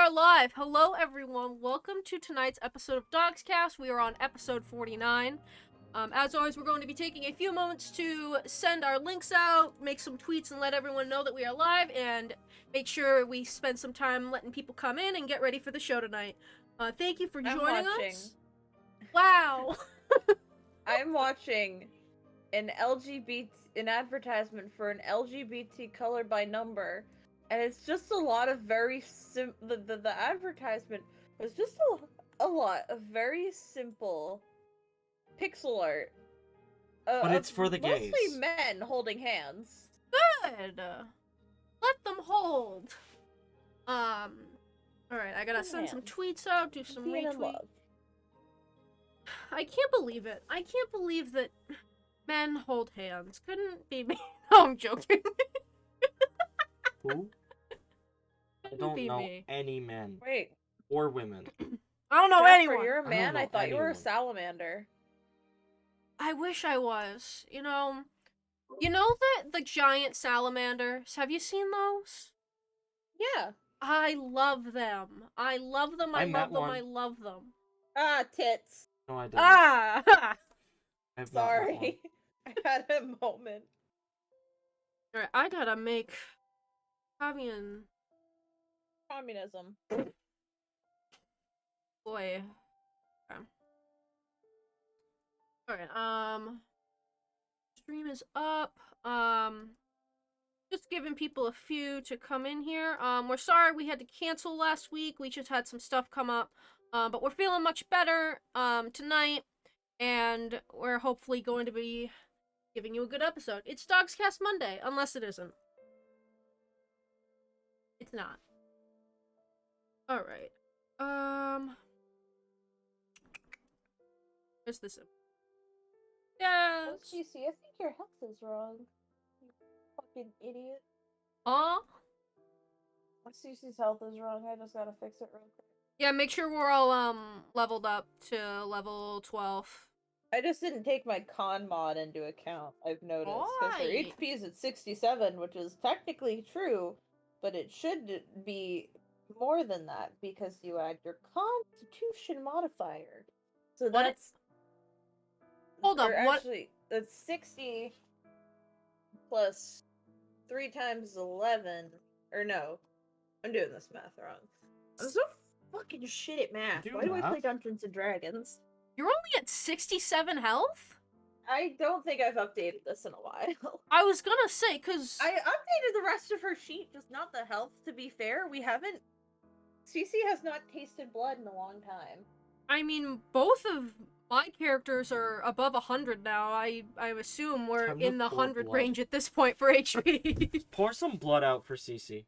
are live. Hello, everyone. Welcome to tonight's episode of DoGsCast. We are on episode 49. As always, we're going to be taking a few moments to send our links out, make some tweets, and let everyone know that we are live, and make sure we spend some time letting people come in and get ready for the show tonight. Thank you for joining us. Wow. I'm watching an advertisement for an LGBT color by number, and it's just a lot of very the advertisement was just a lot of very simple pixel art. But it's for the gays. Mostly men holding hands. Good. Let them hold. Alright, I gotta send some tweets out, do some retweets. I can't believe it. I can't believe that men hold hands. Couldn't be me. No, I'm joking. Who? I don't know any men. Wait. Or women. I don't know Jasper, anyone. You're a man? I thought you were a salamander. I wish I was. You know the giant salamanders? Have you seen those? Yeah. I love them. I love them. I love them. I love them. Ah, tits. No, I didn't. Ah! Sorry. I had a moment. Alright, I gotta make Cavian. Communism. Boy. Okay. Alright, stream is up. Just giving people a few to come in here. We're sorry we had to cancel last week. We just had some stuff come up. But we're feeling much better, tonight. And we're hopefully going to be giving you a good episode. It's DoGsCast Monday, unless it isn't. It's not. Alright. Where's this? Yes! GC, I think your health is wrong. You fucking idiot. Huh? Cece's health is wrong, I just gotta fix it real quick. Yeah, make sure we're all, leveled up to level 12. I just didn't take my con mod into account, I've noticed. Because her HP is at 67, which is technically true, but it should be more than that, because you add your constitution modifier. So that's... Hold up, what? Actually, that's 60 plus 3 times 11. Or no, I'm doing this math wrong. I'm so fucking shit at math. Why do I play Dungeons and Dragons? You're only at 67 health? I don't think I've updated this in a while. I was gonna say, cause... I updated the rest of her sheet, just not the health, to be fair. We haven't... Cece has not tasted blood in a long time. I mean, both of my characters are above 100 now. I assume we're in the 100 range at this point for HP. Pour some blood out for Cece.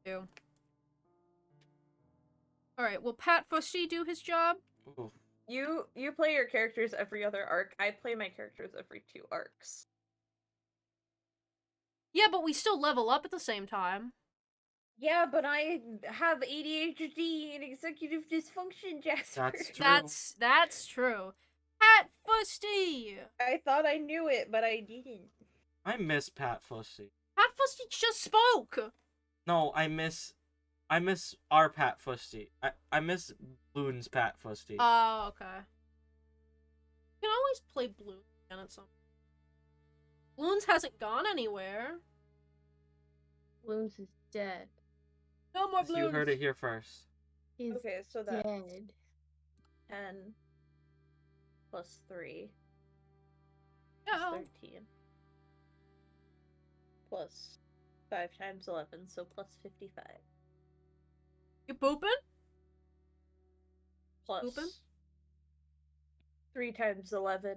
Do. Alright, will Pat Fusty do his job? Ooh. You play your characters every other arc. I play my characters every 2 arcs. Yeah, but we still level up at the same time. Yeah, but I have ADHD and executive dysfunction, Jasper. That's true. That's true. Pat Fusty! I thought I knew it, but I didn't. I miss Pat Fusty. Pat Fusty just spoke! No, I miss our Pat Fusty. I miss Bloon's Pat Fusty. Oh, okay. You can always play Bloons again at some point. Bloons hasn't gone anywhere. Bloons is dead. No more Bloons! You heard it here first. He's okay, so that's dead. 10 plus 3 No. 13 plus 5 times 11, so plus 55. You pooping? Plus Pooping? 3 times 11,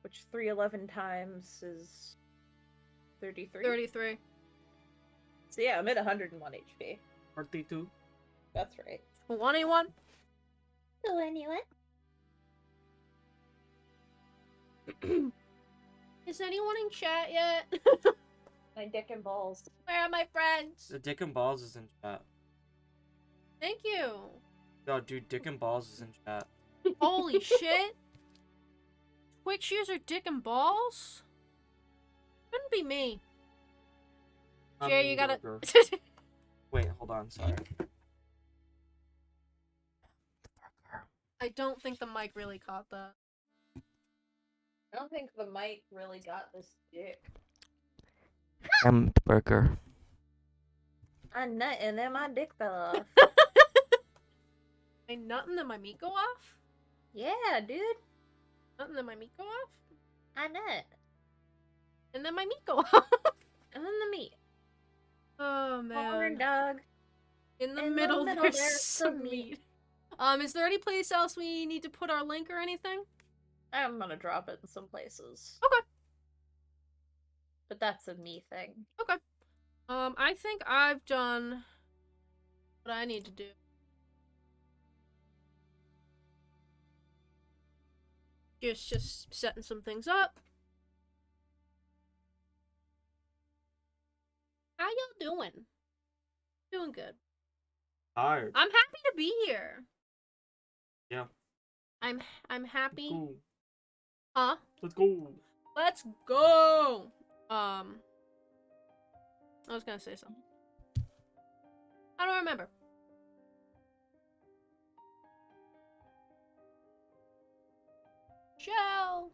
which 311 times is 33. 33. So yeah, I'm at 101 HP. 32. That's right. 21? So anyone? Is anyone in chat yet? My dick and balls. Where are my friends? The Dick and Balls is in chat. Thank you. Yo, dude, Dick and Balls is in chat. Holy shit. Twitch user Dick and Balls? Couldn't be me. Jay, you gotta. Burger. Wait, hold on. Sorry. I don't think the mic really caught that. I don't think the mic really got this dick. Burger. I'm nutting and my dick fell off. Ain't nothing that my meat go off? Yeah, dude. Nothing that my meat go off? I nut. And then my meat go off. And then the meat. Oh Corn man. dog. In the In the middle, middle, there's there's some some meat. meat. Is there any place else we need to put our link or anything? I'm gonna drop it in some places. Okay. But that's a me thing. I think I've done what I need to do. Just setting some things up. How y'all doing? Doing good. Tired. I'm happy to be here. Yeah. I'm happy. Go. Huh? Let's go. Let's go. I was gonna say something. I don't remember. Shell.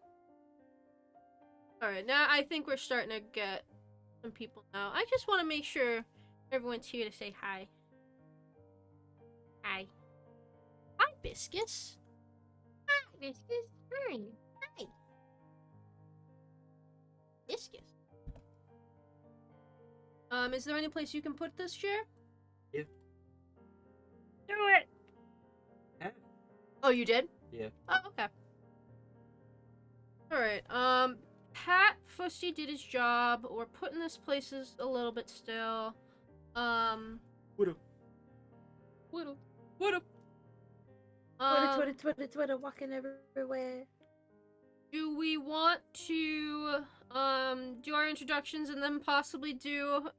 Alright, now I think we're starting to get some people now. I just want to make sure everyone's here to say hi. Hi. Hi, Biscus. Hi, Biscus. Hi. Hi. Biscus. Is there any place you can put this chair? Yeah. Do it. Yeah. Oh, you did? Yeah. Oh, okay. Alright, Pat Fusty did his job. We're putting this places a little bit still. What up? What up? What up? Twitter, walking everywhere. Do we want to, do our introductions and then possibly do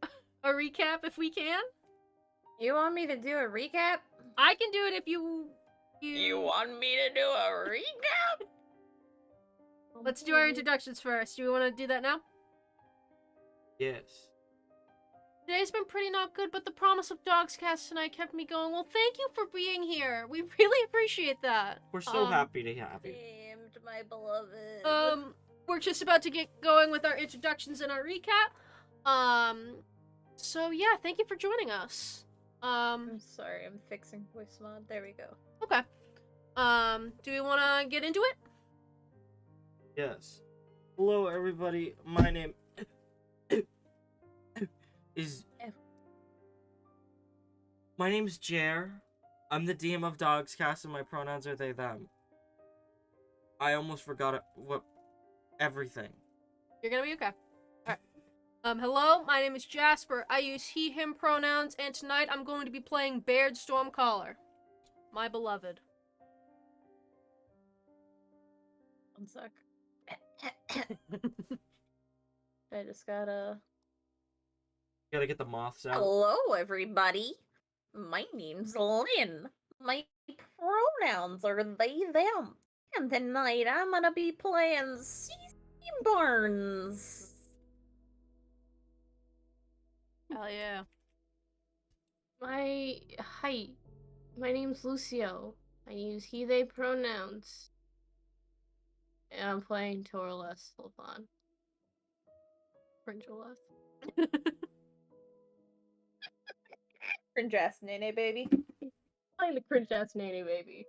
a recap if we can? You want me to do a recap? I can do it if you... You want me to do a recap? Let's do our introductions first. Do we want to do that now? Yes. Today's been pretty not good, but the promise of DoGsCast tonight kept me going. Well, thank you for being here. We really appreciate that. We're so happy to have you. Damned, my beloved. We're just about to get going with our introductions and our recap. So yeah, thank you for joining us. I'm sorry, I'm fixing voice mod. There we go. Okay. Do we want to get into it? Yes. Hello, everybody. My name is. My name is Jer. I'm the DM of DoGsCast, and my pronouns are they, them. I almost forgot it. What? Everything. You're gonna be okay. Alright. Hello, my name is Jasper. I use he, him pronouns, and tonight I'm going to be playing Baird Stormcaller. My beloved. One sec. I just gotta... Gotta get the moths out. Hello, everybody. My name's Lynn. My pronouns are they, them. And tonight I'm gonna be playing CC Barnes. Hell yeah. Hi. My name's Lucio. I use he, they pronouns. And I'm playing Torles Sulfan. Fringeoleth. Cringe ass Nene baby. Playing the cringe ass nanny baby.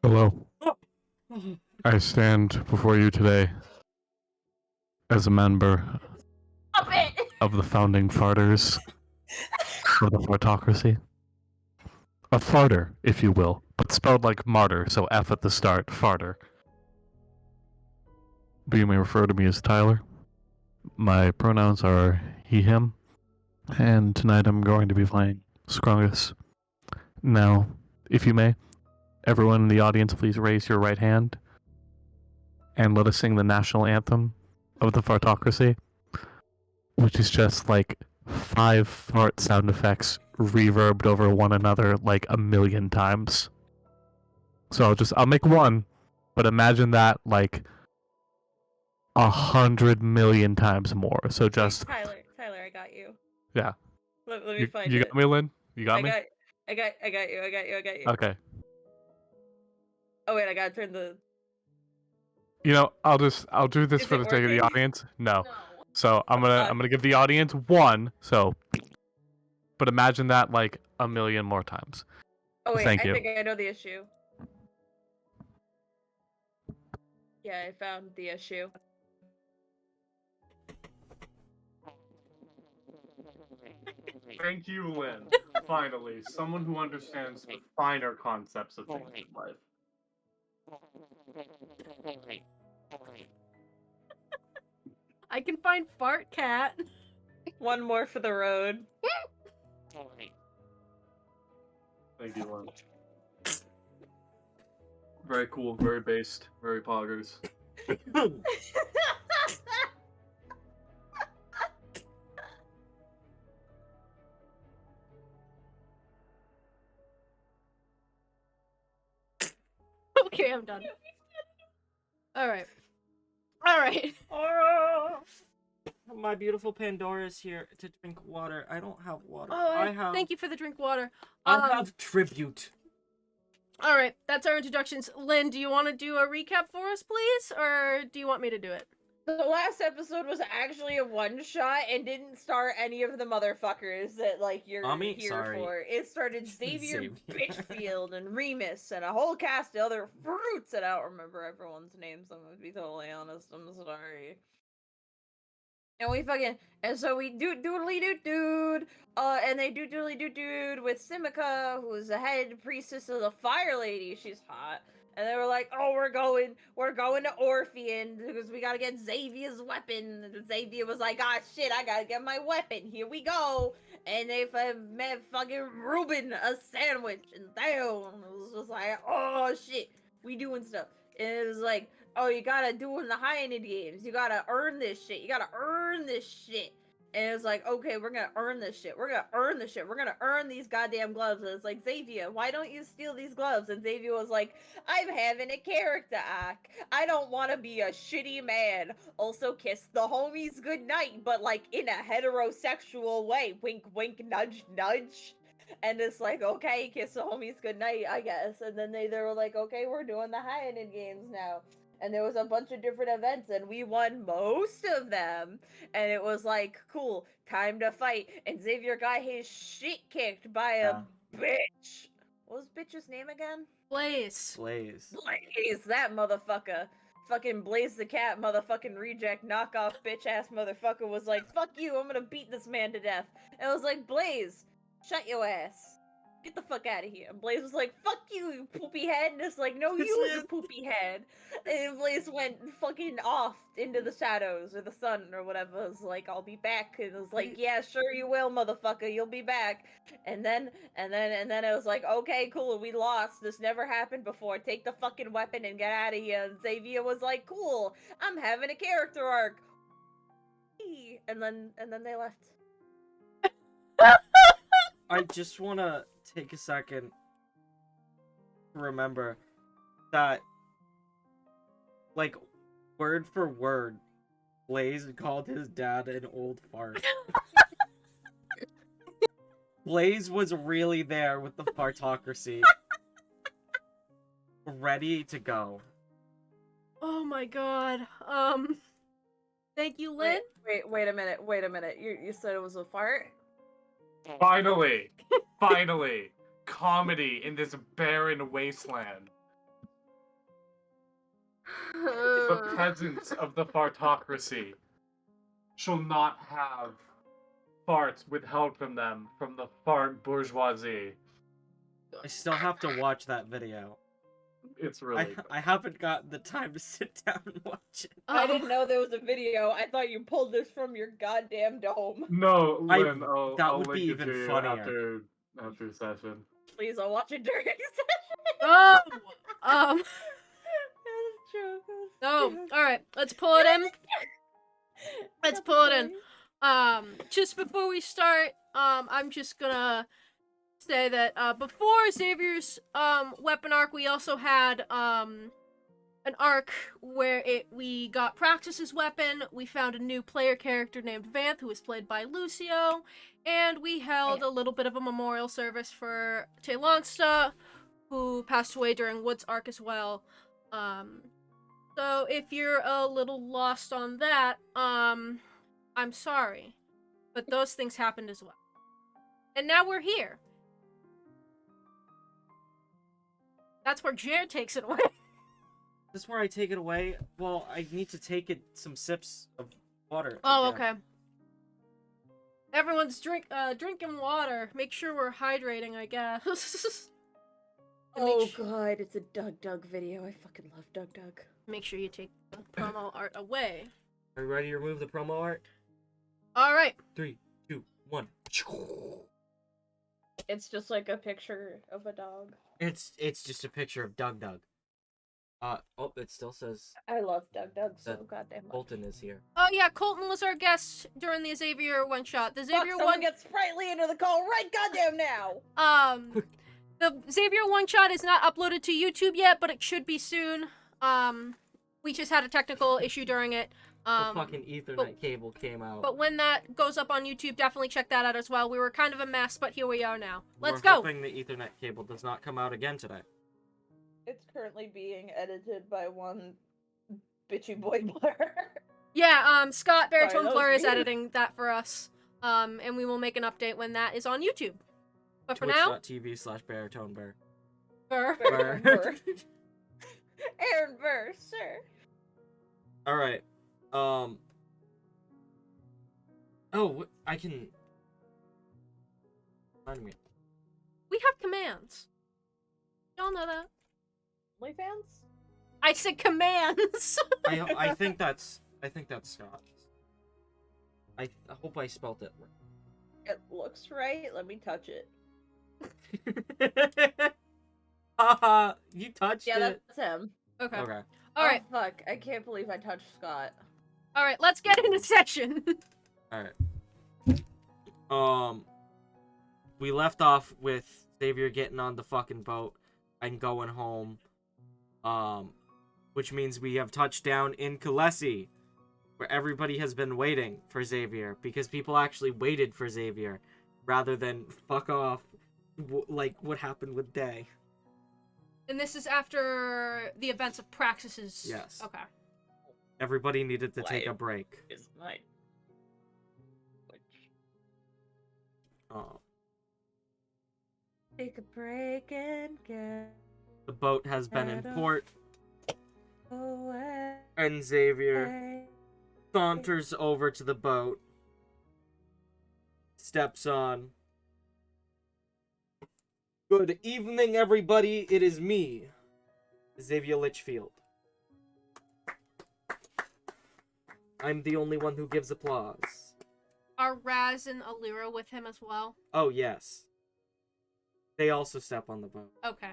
Hello. I stand before you today as a member Stop it! of the founding farters of the fartocracy. A farter, if you will, but spelled like martyr, so F at the start, farter. But you may refer to me as Tyler. My pronouns are he, him, and tonight I'm going to be playing Scrungus. Now, if you may, everyone in the audience, please raise your right hand and let us sing the national anthem of the fartocracy, which is just like 5 fart sound effects reverbed over one another like a million times. So I'll make one, but imagine that like 100 million times more. So just Tyler, I got you. yeah. Let me You, find you it. got me, Lynn? You got I me? got you. Okay. Oh wait, I gotta turn the. I'll do this Is for it the sake of the working? audience. No. No. So I'm gonna give the audience one. So, but imagine that like a million more times. Oh wait, Thank I you. think I know the issue. Yeah, I found the issue. Thank you, Lynn. Finally, someone who understands the finer concepts of things in life. I can find fart cat. One more for the road. Thank you, Lynn. Very cool, very based, very poggers. Okay, I'm done. Alright. Alright. Oh, my beautiful Pandora's here to drink water. I don't have water. Oh, thank you for the drink water. I have tribute. Alright, that's our introductions. Lynn, do you want to do a recap for us, please? Or do you want me to do it? The last episode was actually a one-shot and didn't start any of the motherfuckers that, like, you're Mommy, here sorry. for. It started Xavier Xavier. Bitchfield and Remus and a whole cast of other fruits, and I don't remember everyone's names, I'm gonna be totally honest, I'm sorry. And so we do doodly doo dude, and they do doodly doo dude with Simica, who's the head priestess of the Fire Lady. She's hot. And they were like, "Oh, we're going to Orpheon because we gotta get Xavier's weapon." And Xavier was like, "Ah, shit, I gotta get my weapon. Here we go." And they met fucking Ruben a sandwich, and damn, it was just like, "Oh shit, we doing stuff." And it was like, "Oh, you gotta do in the high-ended games. You gotta earn this shit. You gotta earn this shit." And it's like, okay, we're gonna earn this shit. We're gonna earn this shit. We're gonna earn these goddamn gloves. And it's like, Xavier, why don't you steal these gloves? And Xavier was like, I'm having a character arc. I don't want to be a shitty man. Also, kiss the homies goodnight, but like in a heterosexual way. Wink, wink, nudge, nudge. And it's like, okay, kiss the homies goodnight, I guess. And then they were like, okay, we're doing the high-ended games now. And there was a bunch of different events, and we won most of them. And it was like, cool, time to fight. And Xavier got his shit kicked by a bitch. What was bitch's name again? Blaze. Blaze. Blaze, that motherfucker. Fucking Blaze the Cat, motherfucking reject, knockoff, bitch ass motherfucker was like, fuck you, I'm gonna beat this man to death. And I was like, Blaze, shut your ass. Get the fuck out of here. And Blaze was like, fuck you, you poopy head. And it's like, no, you poopy head. And Blaze went fucking off into the shadows or the sun or whatever. It was like, I'll be back. And it was like, yeah, sure you will, motherfucker. You'll be back. And then it was like, okay, cool, we lost. This never happened before. Take the fucking weapon and get out of here. And Xavier was like, cool, I'm having a character arc. And then they left. I just want to take a second to remember that, like, word for word, Blaze called his dad an old fart. Blaze was really there with the fartocracy. Ready to go. Oh my god. Thank you, Lynn. Wait a minute. You said it was a fart? Finally! Finally! Comedy in this barren wasteland. The peasants of the fartocracy shall not have farts withheld from them from the fart bourgeoisie. I still have to watch that video. It's really good. I haven't gotten the time to sit down and watch it. I didn't know there was a video. I thought you pulled this from your goddamn dome. No, Lynn, that I'll would link be it to even you funnier. after session. Please, I'll watch it during session. Oh! That's true. Oh, alright. Let's pull it in. Let's pull it in. Just before we start, I'm just gonna say that, before Xavier's, weapon arc, we also had, a an arc where we got Praxis's weapon, we found a new player character named Vanth, who was played by Lucio, and we held a little bit of a memorial service for Taylonsta, who passed away during Wood's arc as well. So if you're a little lost on that, I'm sorry. But those things happened as well. And now we're here. That's where Jared takes it away. This is where I take it away. Well, I need to take some sips of water. Oh, again. okay. Everyone's drinking water. Make sure we're hydrating, I guess. And Oh god, it's a Doug video. I fucking love Doug. make sure you take the promo art away. Are you ready to remove the promo art? All right. 3, 2, 1. It's just like a picture of a dog. It's just a picture of Doug. Oh, it still says I love Doug so that goddamn much. Colton is here. Oh yeah, Colton was our guest during the Xavier one shot. The Fuck, Xavier someone one. get Sprightly into the call right goddamn now! The Xavier one shot is not uploaded to YouTube yet, but it should be soon. We just had a technical issue during it. The fucking Ethernet cable came out. But when that goes up on YouTube, definitely check that out as well. We were kind of a mess, but here we are now. Let's We're go. hoping the Ethernet cable does not come out again today. It's currently being edited by one bitchy boy blur. Yeah, Scott Baritone that was Blur is weird. editing that for us. And we will make an update when that is on YouTube. But for now, Twitch.tv/baritonebear. Burr. Aaron Burr. Aaron Burr, sir. Alright. I can... Remind me. We have commands. Y'all know that. OnlyFans? I said commands. I think that's Scott. I hope I spelt it It looks right. Let me touch it. right. Haha, you touched Yeah, it. that's him. Okay. Okay. All right. Oh, fuck. I can't believe I touched Scott. All right. Let's get into session. Alright. We left off with Xavier getting on the fucking boat and going home. Which means we have touched down in Khaleesi, where everybody has been waiting for Xavier, because people actually waited for Xavier, rather than fuck off, like what happened with Day. And this is after the events of Praxis's. Yes. Okay. Everybody needed to take a Life. break. Is mine. Take a break and get The boat has been in port, away. and Xavier saunters over to the boat, steps on. Good evening, everybody. It is me, Xavier Litchfield. I'm the only one who gives applause. Are Raz and Alira with him as well? Oh, yes. They also step on the boat. Okay.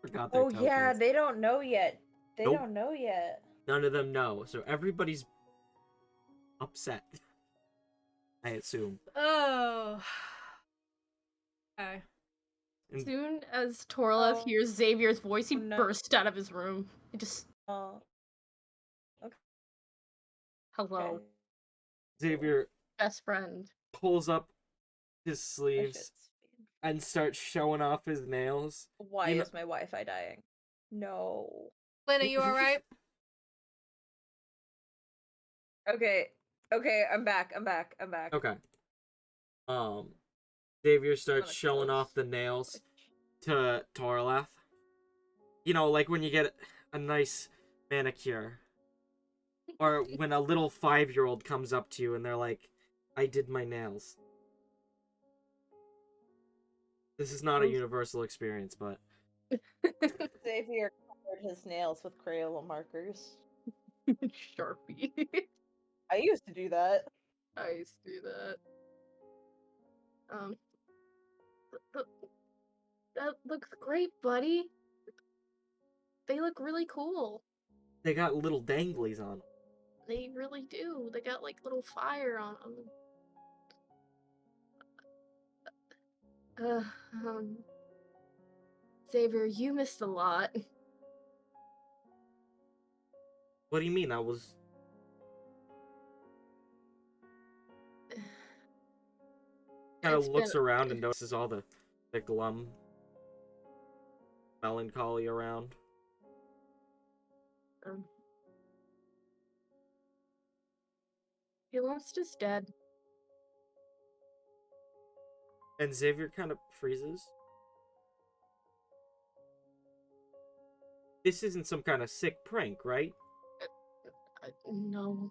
Forgot their Oh yeah, tokens. they don't know yet. They Nope. don't know yet. None of them know, so everybody's upset. I assume. Oh. Okay. As soon as Torla Oh. hears Xavier's voice, he No. burst out of his room. He just, Oh. hello, Okay. Xavier best friend. pulls up his My sleeves shit's- and starts showing off his nails. Why You know- is my Wi-Fi dying? No. Lynn, are you alright? Okay. Okay, I'm back. Okay. Xavier starts Gonna showing close. off the nails to Torlath. You know, like when you get a nice manicure. Or when a little 5-year-old comes up to you and they're like, I did my nails. This is not a universal experience, but... Xavier covered his nails with Crayola markers. Sharpie. I used to do that. I used to do that. That looks great, buddy. They look really cool. They got little danglies on them. They really do. They got like little fire on them. Xavier, you missed a lot. What do you mean? I was... Kind of It's looks been- around and notices all the glum melancholy around. He lost his dad. And Xavier kind of freezes. This isn't some kind of sick prank, right? No.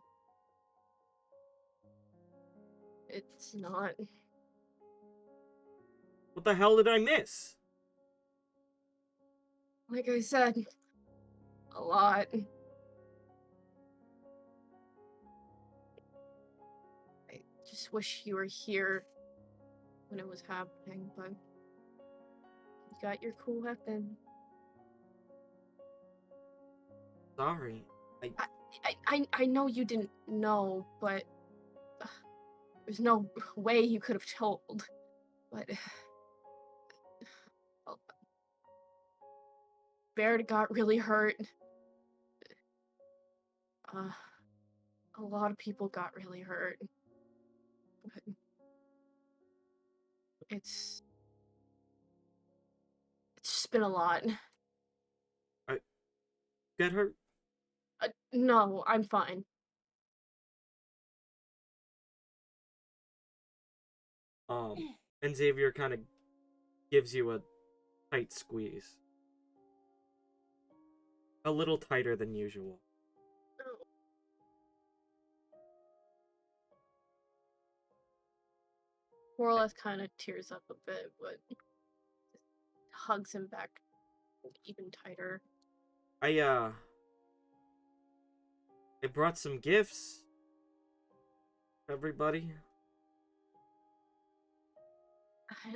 It's not. What the hell did I miss? Like I said, a lot. I just wish you were here when it was happening, but you got your cool weapon. Sorry. I know you didn't know, but there's no way you could have told. But Baird got really hurt. A lot of people got really hurt. But it's just been a lot. Get hurt? No, I'm fine. And Xavier kind of gives you a tight squeeze. A little tighter than usual. Corliss kind of tears up a bit, but hugs him back even tighter. I brought some gifts. Everybody.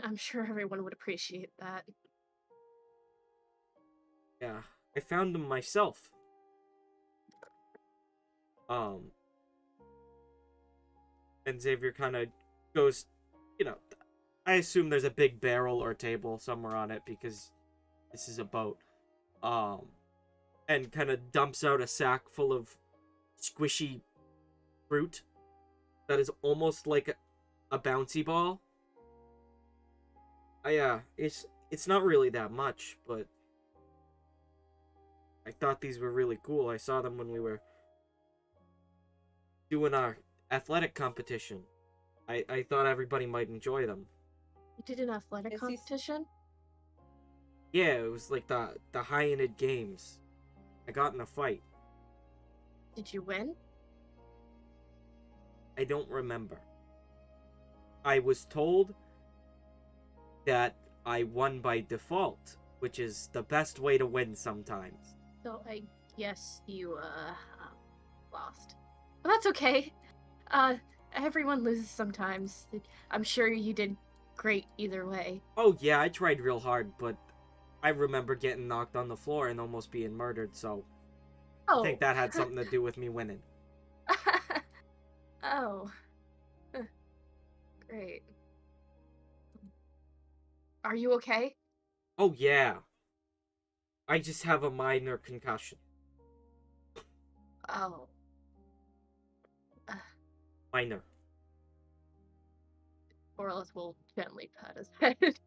I'm sure everyone would appreciate that. Yeah, I found them myself. And Xavier kind of goes, you know, I assume there's a big barrel or table somewhere on it because this is a boat. And kind of dumps out a sack full of squishy fruit that is almost like a bouncy ball. It's not really that much, but I thought these were really cool. I saw them when we were doing our athletic competition. I thought everybody might enjoy them. You did an athletic competition? Yeah, it was like the Hyanid Games. I got in a fight. Did you win? I don't remember. I was told that I won by default, which is the best way to win sometimes. So I guess you, lost. But that's okay. Everyone loses sometimes. I'm sure you did great either way. Oh yeah, I tried real hard, but I remember getting knocked on the floor and almost being murdered, so I think that had something to do with me winning. Oh. Great. Are you okay? Oh yeah. I just have a minor concussion. Oh. Minor. Corliss will gently pat his head.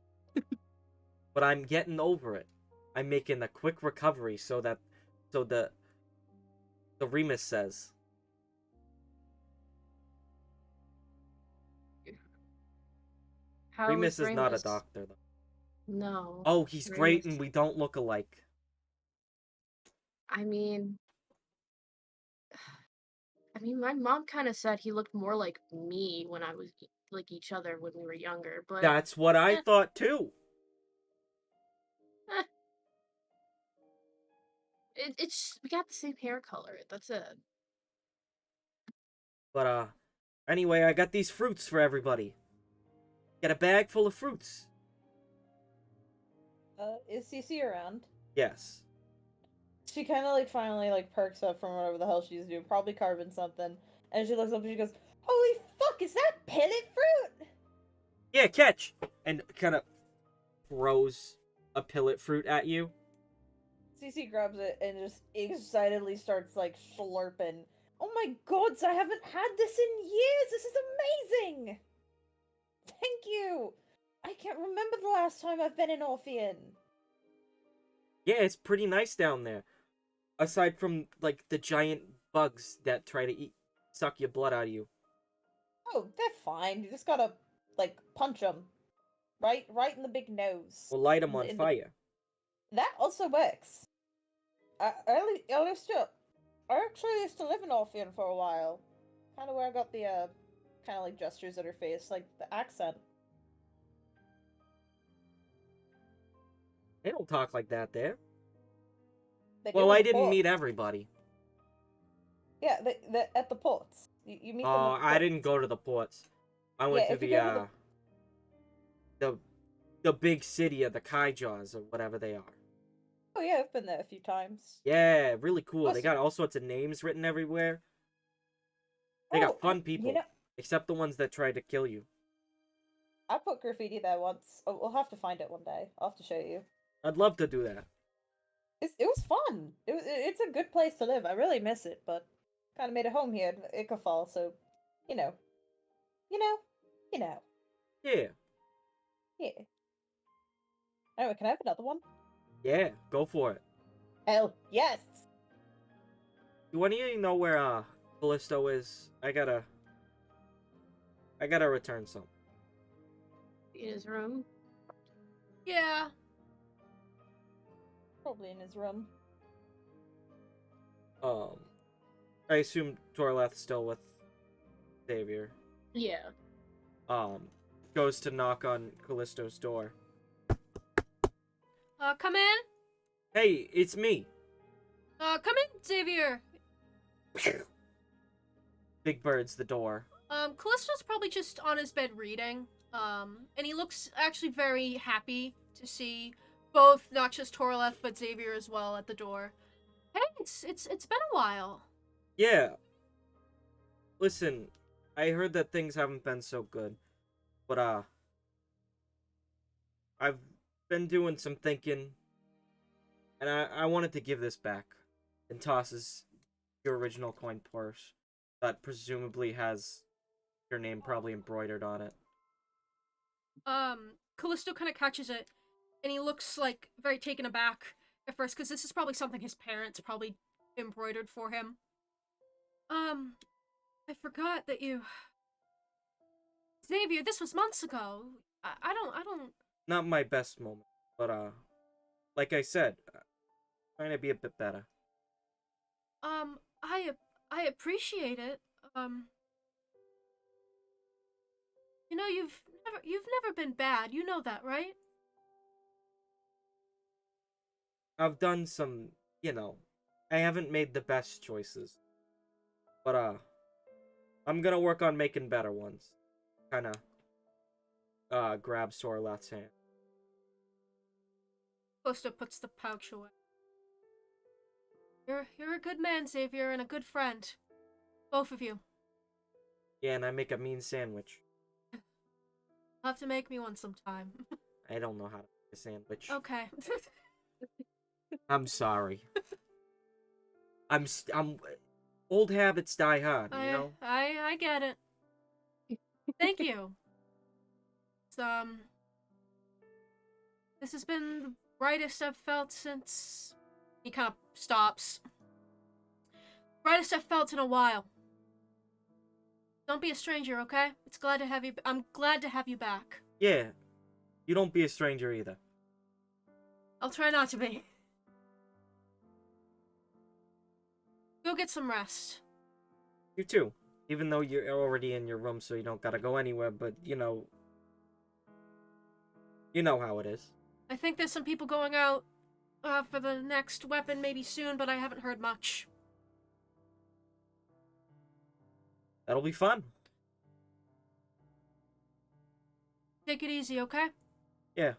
But I'm getting over it. I'm making a quick recovery so the Remus says. How Remus is not a doctor though. No. Oh, he's great and we don't look alike. I mean, my mom kind of said he looked more like me when I was like each other when we were younger, but That's what I thought too. It's we got the same hair color. That's it. But anyway, I got these fruits for everybody. Get a bag full of fruits. Is Cece around? Yes. She kind of like finally like perks up from whatever the hell she's doing, probably carving something, and she looks up and she goes, "Holy fuck, is that pillet fruit?" Yeah, catch! And kind of throws a pillet fruit at you. CC grabs it and just excitedly starts like slurping. Oh my gods, I haven't had this in years! This is amazing! Thank you! I can't remember the last time I've been in Orphean. Yeah, it's pretty nice down there. Aside from, like, the giant bugs that try to suck your blood out of you. Oh, they're fine. You just gotta, like, punch them. Right in the big nose. Or light them on In the- fire. That also works. I actually used to live in Orphean for a while. Kind of where I got the, kind of like gestures at her face, like the accent. They don't talk like that there. They do Well, in I the didn't port. meet everybody. Yeah, at the ports. You meet them Oh, at the I didn't ports. go to the ports. I went Yeah, to if you go to the big city of the Kaijaws or whatever they are. Oh yeah, I've been there a few times. Yeah, really cool. They Plus- got all sorts of names written everywhere. They got fun people, You know, except the ones that tried to kill you. I put graffiti there once. Oh, we'll have to find it one day. I'll have to show you. I'd love to do that. It was fun. It's a good place to live. I really miss it, but kind of made a home here in Ikafal, so you know, you know, you know, Yeah, yeah. Anyway, can I have another one? yeah, go for it. Hell yes. Do any of you know where Callisto is? I gotta return some. In his room. Yeah. Probably in his room. I assume Torleth's still with Xavier. Yeah. Goes to knock on Callisto's door. Come in. Hey, it's me. Come in, Xavier. Big Bird's the door. Callisto's probably just on his bed reading. And he looks actually very happy to see both, not just Torleth, but Xavier as well at the door. Hey, it's been a while. Yeah. Listen, I heard that things haven't been so good. But, I've been doing some thinking. And I wanted to give this back. And tosses your original coin purse. That presumably has your name probably embroidered on it. Callisto kind of catches it, and he looks, like, very taken aback at first, because this is probably something his parents probably embroidered for him. I forgot that you... Xavier, this was months ago. I don't... Not my best moment. But, like I said, trying to be a bit better. I appreciate it. You know, you've never been bad. You know that, right? I've done some, I haven't made the best choices. But, I'm gonna work on making better ones. Kinda, grabs Torleth's hand. Callisto puts the pouch away. You're a good man, Xavier, and a good friend. Both of you. Yeah, and I make a mean sandwich. You'll have to make me one sometime. I don't know how to make a sandwich. Okay. I'm sorry. I'm old habits die hard, you know? I get it. Thank you. It's, this has been the brightest I've felt since... He kind of stops. Brightest I've felt in a while. Don't be a stranger, okay? I'm glad to have you back. Yeah. You don't be a stranger either. I'll try not to be. Go get some rest. You too. Even though you're already in your room, so you don't gotta go anywhere, but, you know how it is. I think there's some people going out for the next weapon maybe soon, but I haven't heard much. That'll be fun. Take it easy, okay? Yeah.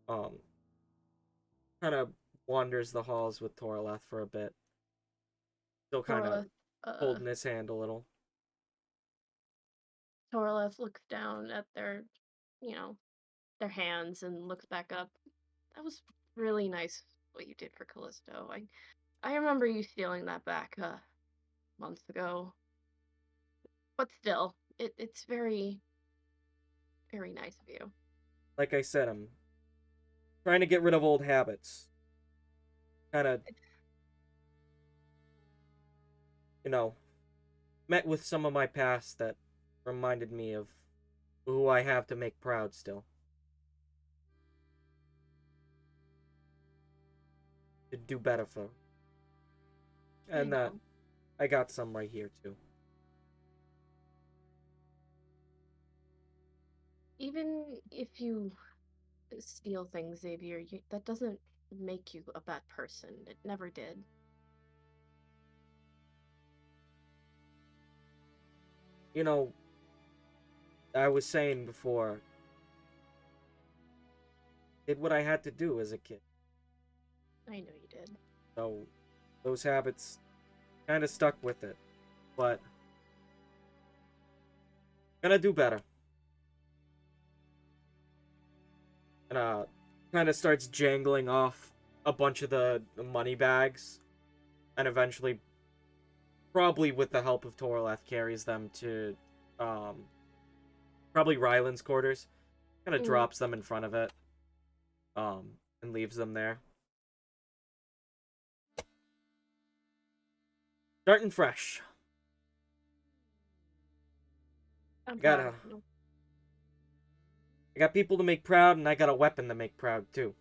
Kind of wanders the halls with Torleth for a bit. Still kind of holding his hand a little. Torleth looks down at their hands and looks back up. That was really nice what you did for Callisto. I remember you stealing that back months ago. But still, it's very, very nice of you. Like I said, I'm trying to get rid of old habits. Kind of, you know, met with some of my past that reminded me of who I have to make proud still. To do better for. And that know. I got some right here too. Even if you steal things, Xavier, that doesn't make you a bad person. It never did. You know, I was saying before, did what I had to do as a kid. I know you did. So those habits kind of stuck with it. But gonna do better. And kind of starts jangling off a bunch of the money bags, and eventually, probably with the help of Toraleth, carries them to probably Ryland's quarters. Kind of drops them in front of it, and leaves them there. Starting fresh. I'm Gotta- proud of you. I got people to make proud, and I got a weapon to make proud too.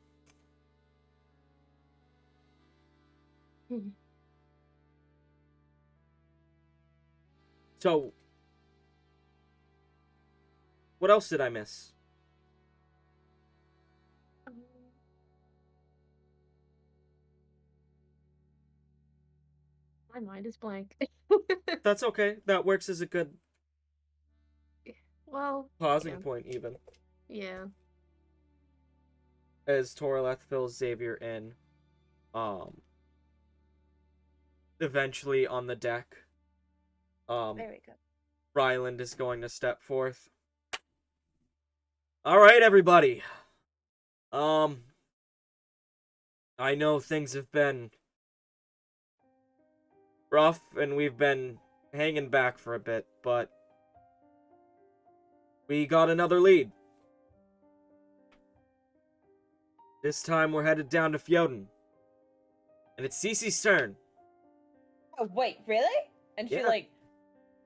So, what else did I miss? My mind is blank. That's okay. That works as a good Well, pausing yeah. point, even. Yeah. As Toraleth fills Xavier in. Eventually on the deck. There we go. Ryland is going to step forth. Alright, everybody. I know things have been rough and we've been hanging back for a bit, but we got another lead. This time we're headed down to Fjoden. And it's Cece's turn. Oh, wait, really? And she, Yeah.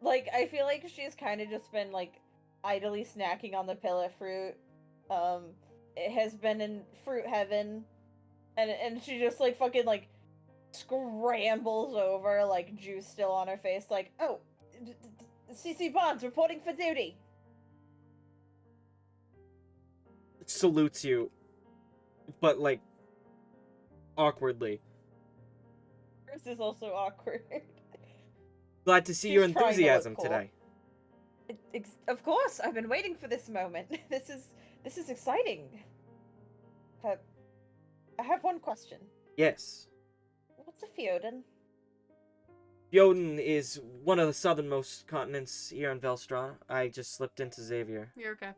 like, I feel like she's kind of just been, like, idly snacking on the pillar fruit. It has been in fruit heaven. And she just, like, fucking, like, scrambles over, like, juice still on her face, like, oh, CC Bonds reporting for duty. It salutes you, but, like, awkwardly. This is also awkward. Glad to see She's your trying to look enthusiasm cool. today. Of course, I've been waiting for this moment. This is exciting. I have one question. Yes. What's a Fjoden? Fjoden is one of the southernmost continents here in Velstrana. I just slipped into Xavier. You're okay.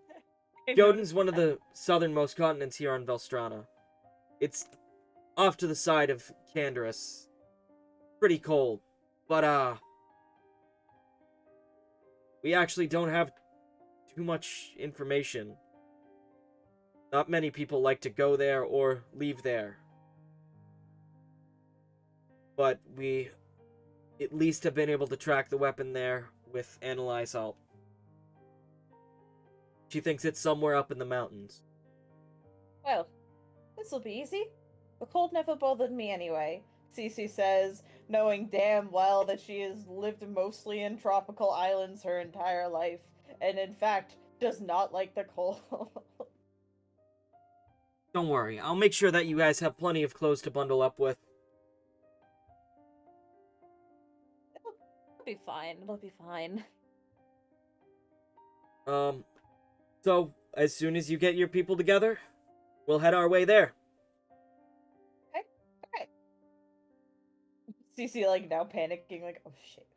Fjoden's one of the southernmost continents here on Velstrana. It's off to the side of Canderous. Pretty cold. But, we actually don't have too much information. Not many people like to go there or leave there. But we at least have been able to track the weapon there with Analyze Alt. She thinks it's somewhere up in the mountains. Well, this'll be easy. The cold never bothered me anyway, Cece says, knowing damn well that she has lived mostly in tropical islands her entire life, and in fact, does not like the cold. Don't worry, I'll make sure that you guys have plenty of clothes to bundle up with. It'll be fine. It'll be fine. So, as soon as you get your people together, we'll head our way there. Okay. Cece, like, now panicking, like, oh shit.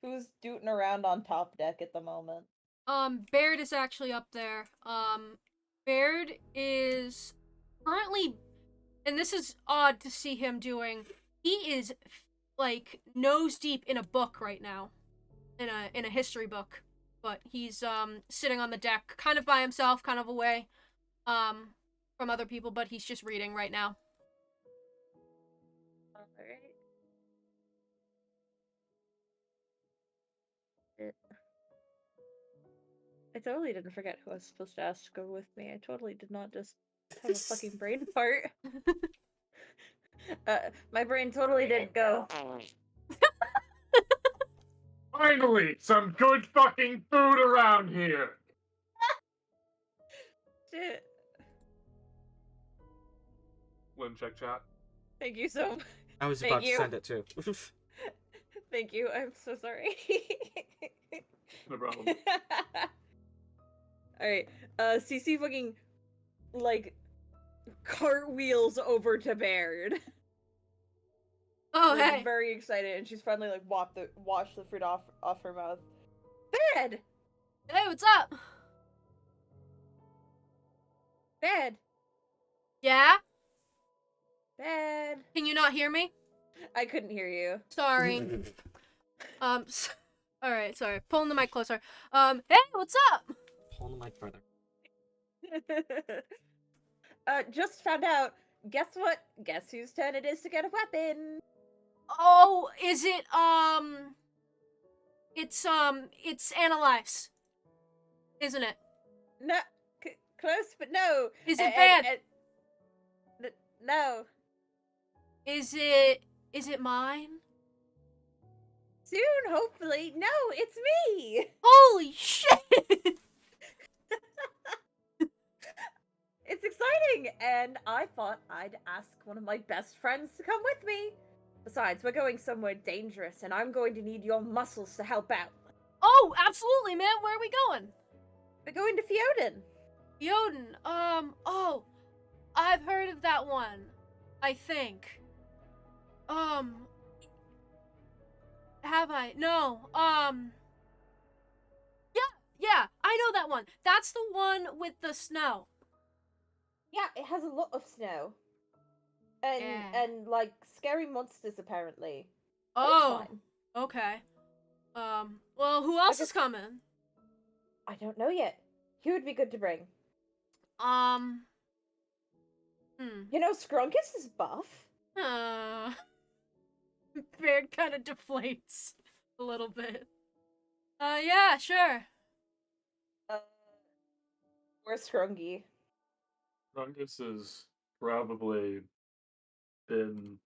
Who's dooting around on top deck at the moment? Baird is actually up there. Baird is currently, and this is odd to see him doing, he is, like, nose deep in a book right now. In a history book. But he's, sitting on the deck, kind of by himself, kind of away, from other people, but he's just reading right now. Alright. I totally didn't forget who I was supposed to ask to go with me. I totally did not just have a fucking brain fart. My brain totally didn't go. Finally, some good fucking food around here. Shit. Lim, check chat. Thank you so much. I was Thank about you. to send it too. Thank you. I'm so sorry. No problem. Alright. CC fucking, like, cartwheels over to Baird. Oh, Like, hey. very excited, and she's finally like washed the fruit off her mouth. Baird! Hey, what's up? Baird! Yeah? Baird! Can you not hear me? I couldn't hear you. Sorry. Alright, sorry. Pulling the mic closer. Hey, what's up? Pull the mic further. Just found out. Guess what? Guess whose turn it is to get a weapon? Oh, is it, it's Analyze. Isn't it? No, close, but no. Is it bad? No. Is it mine? Soon, hopefully. No, it's me. Holy shit! It's exciting, and I thought I'd ask one of my best friends to come with me. Besides, we're going somewhere dangerous, and I'm going to need your muscles to help out. Oh, absolutely, man. Where are we going? We're going to Theoden. Theoden. Oh, I've heard of that one. I think. Have I? No. Yeah, I know that one. That's the one with the snow. Yeah, it has a lot of snow. And Yeah. and like scary monsters apparently. Oh, But it's fine. okay. Well, who else Okay. is coming? I don't know yet. Who would be good to bring? You know, Scrunkus is buff. Beard kind of deflates a little bit. Yeah, sure. Where's Scrungy? Rungus has probably been.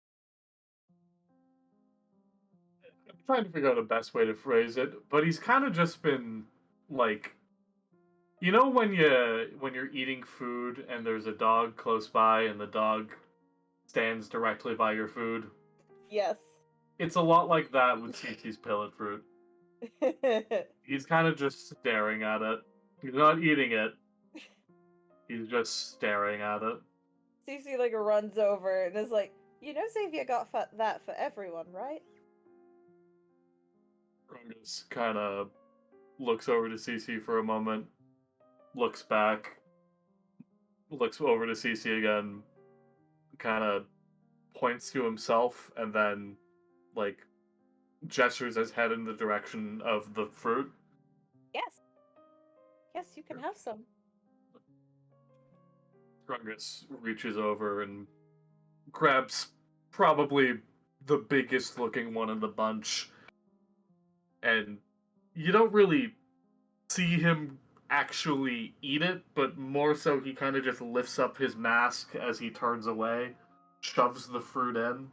I'm trying to figure out the best way to phrase it, but he's kind of just been like, you know, when you're eating food and there's a dog close by and the dog stands directly by your food. Yes. It's a lot like that with Titi's pellet fruit. He's kind of just staring at it. He's not eating it. He's just staring at it. Cece like runs over and is like, you know, Xavier got that for everyone, right? Rungus kind of looks over to Cece for a moment, looks back, looks over to Cece again, kind of points to himself, and then, like, gestures his head in the direction of the fruit. Yes. Yes, you can have some. Rungus reaches over and grabs probably the biggest looking one in the bunch. And you don't really see him actually eat it, but more so he kind of just lifts up his mask as he turns away, shoves the fruit in,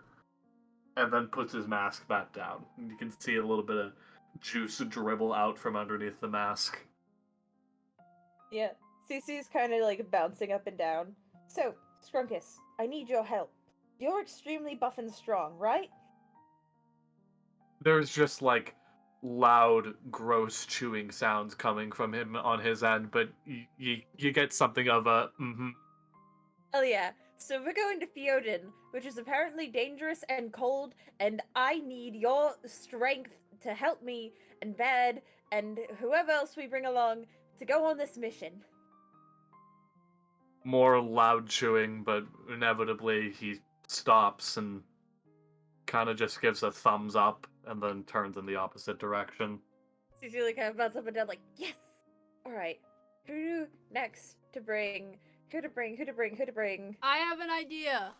and then puts his mask back down. And you can see a little bit of juice dribble out from underneath the mask. Yeah. Cece's kind of like bouncing up and down. So, Scrunkus, I need your help. You're extremely buff and strong, right? There's just like loud, gross chewing sounds coming from him on his end, but you get something of a Oh yeah. So we're going to Theoden, which is apparently dangerous and cold, and I need your strength to help me and Bad and whoever else we bring along to go on this mission. More loud chewing, but inevitably he stops and kind of just gives a thumbs up and then turns in the opposite direction. Cecilia kind of bounces up and down like, yes! Alright, who next to bring? Who to bring? I have an idea.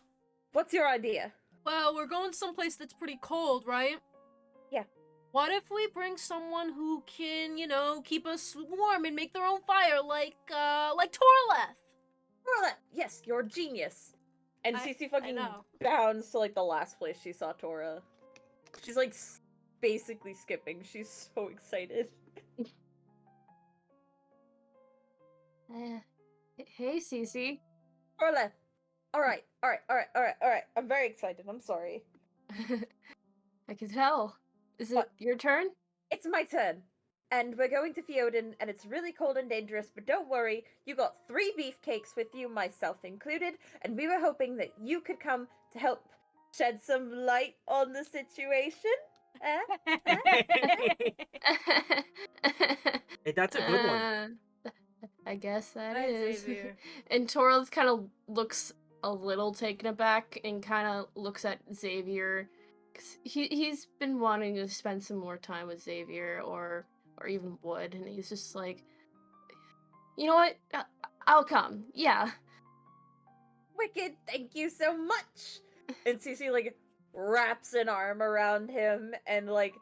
What's your idea? Well, we're going someplace that's pretty cold, right? Yeah. What if we bring someone who can, keep us warm and make their own fire, like Torleth? Torleth! Yes, you're a genius! And Cece fucking know. bounds to, like, the last place she saw Tora. She's, like, basically skipping. She's so excited. Hey, Cece. Torleth! Alright. I'm very excited. I'm sorry. I can tell. Is it What? your turn? It's my turn. And we're going to Theoden, and it's really cold and dangerous, but don't worry, you got 3 beefcakes with you, myself included, and we were hoping that you could come to help shed some light on the situation. Hey, that's a good one. I guess that Hi, is. Xavier. And Torres kind of looks a little taken aback and kind of looks at Xavier. 'Cause he's been wanting to spend some more time with Xavier or even Wood, and he's just like, you know what? I'll come. Yeah. Wicked, thank you so much! And Cece, like, wraps an arm around him and, like,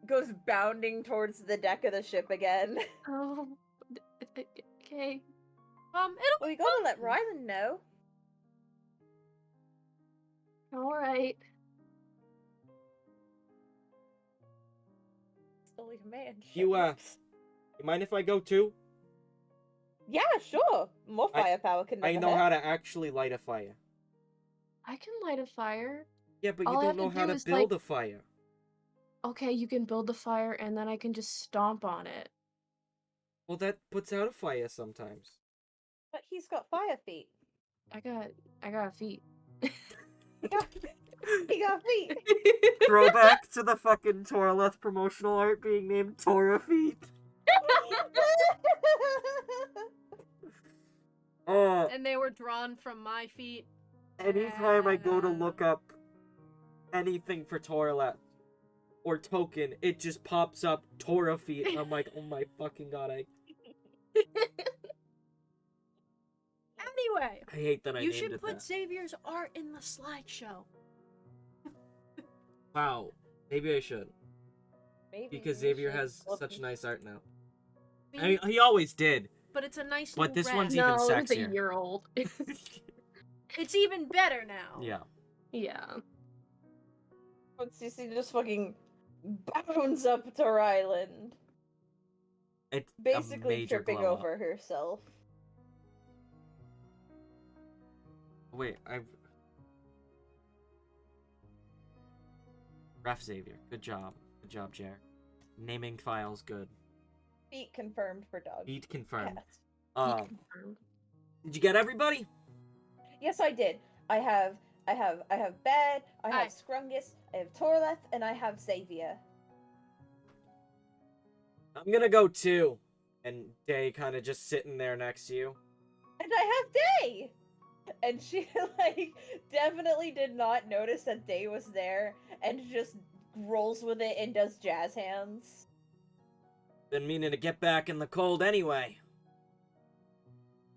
goes bounding towards the deck of the ship again. Oh. Okay. It'll Well, you gotta let Rylan know. All right. Silly man. You mind if I go too? Yeah, sure. More firepower can never I know hurt. how to actually light a fire. I can light a fire. Yeah, but All you I don't have know to how do to is, build like- a fire. Okay, you can build the fire, and then I can just stomp on it. Well, that puts out a fire sometimes. But he's got fire feet. I got feet. He got feet. Throwback to the fucking Torleth promotional art being named Tora Feet. And they were drawn from my feet. Anytime I go to look up anything for Torleth or token, it just pops up Tora Feet. I'm like, oh my fucking god, I Anyway, hate that I you named should it put that. Xavier's art in the slideshow. Wow, maybe I should. Maybe Because you Xavier should has look- such nice art now. I mean, he always did. But it's a nice But new this red. one's even No, it's a sexier. year old. It's even better now. Yeah. Yeah. But Cece just fucking bounds up to Ryland, It's a basically major tripping glow up. over herself. Wait, Ref Xavier. Good job. Good job, Jer. Naming files good. Feet confirmed for dog. Beat confirmed. Yes. Did you get everybody? Yes, I did. I have Bed, I have Aye. Scrungus, I have Torleth, and I have Xavier. I'm gonna go too. And Day kind of just sitting there next to you. And I have Day! And she, like, definitely did not notice that Day was there, and just rolls with it and does jazz hands. Been meaning to get back in the cold anyway.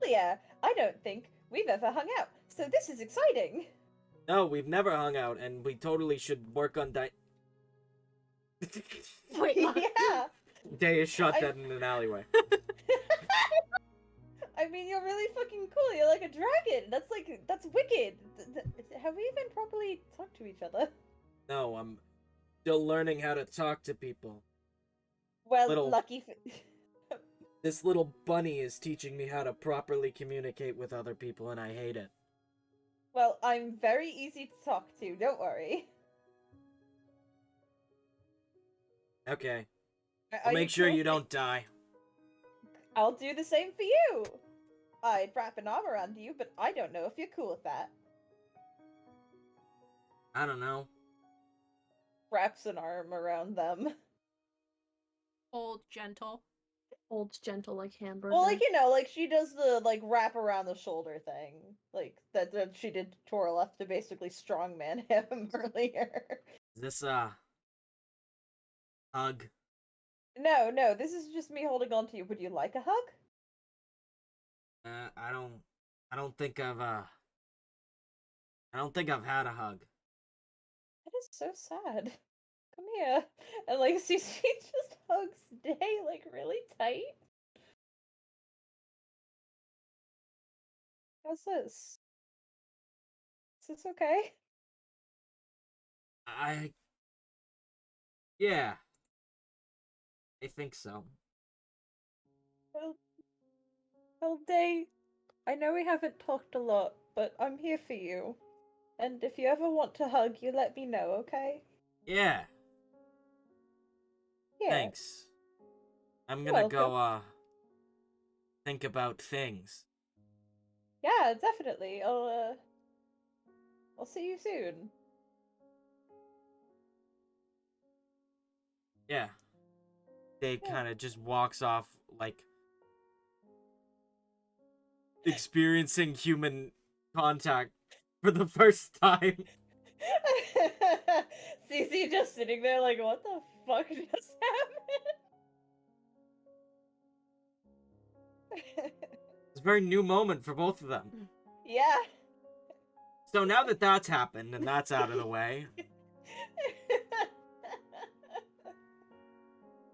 Yeah, I don't think we've ever hung out, so this is exciting. No, we've never hung out, and we totally should work on Wait, Yeah! Day is shot dead in an alleyway. I mean, you're really fucking cool. You're like a dragon. That's wicked. Have we even properly talked to each other? No, I'm still learning how to talk to people. Well, Little- lucky. This little bunny is teaching me how to properly communicate with other people, and I hate it. Well, I'm very easy to talk to. Don't worry. Okay. Are I'll make sure cool you with don't die. I'll do the same for you. I'd wrap an arm around you, but I don't know if you're cool with that. I don't know. Wraps an arm around them. Old, gentle. Old, gentle like hamburger. Well, like, you know, like she does the like wrap around the shoulder thing, like that she did to Torlef to basically strongman him earlier. Is this hug? No, this is just me holding on to you. Would you like a hug? I don't think I've had a hug. That is so sad. Come here. And like Cece just hugs Day like really tight. How's this? Is this okay? Yeah, I think so. Well, Day, I know we haven't talked a lot, but I'm here for you. And if you ever want to hug, you let me know, okay? Yeah, Yeah. thanks. I'm You're gonna go welcome. think about things. Yeah, definitely. I'll see you soon. Yeah. They Yeah. kind of just walks off, like, experiencing human contact for the first time. Cece just sitting there like, what the fuck just happened? It's a very new moment for both of them. Yeah. So now that that's happened and that's out of the way,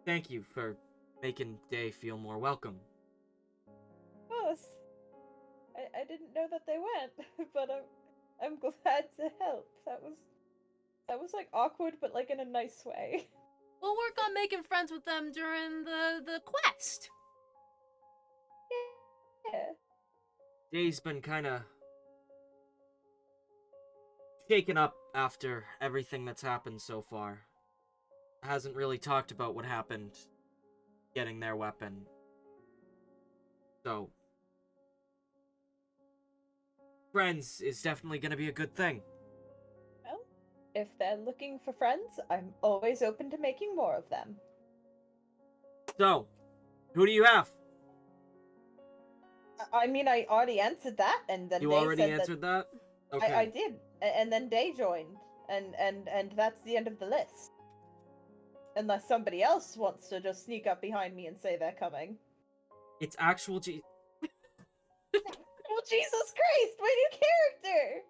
thank you for making Day feel more welcome. Of course. I didn't know that they went, but I'm glad to help. That was like awkward, but like in a nice way. We'll work on making friends with them during the quest. Yeah. Day's been kind of shaken up after everything that's happened so far. Hasn't really talked about what happened getting their weapon. So, friends is definitely gonna be a good thing. Well, if they're looking for friends, I'm always open to making more of them. So, who do you have? I mean, I already answered that, and then You Day already said answered that? that Okay. I did, and then Day joined, and that's the end of the list. Unless somebody else wants to just sneak up behind me and say they're coming. It's actual Oh, Jesus Christ, my new character!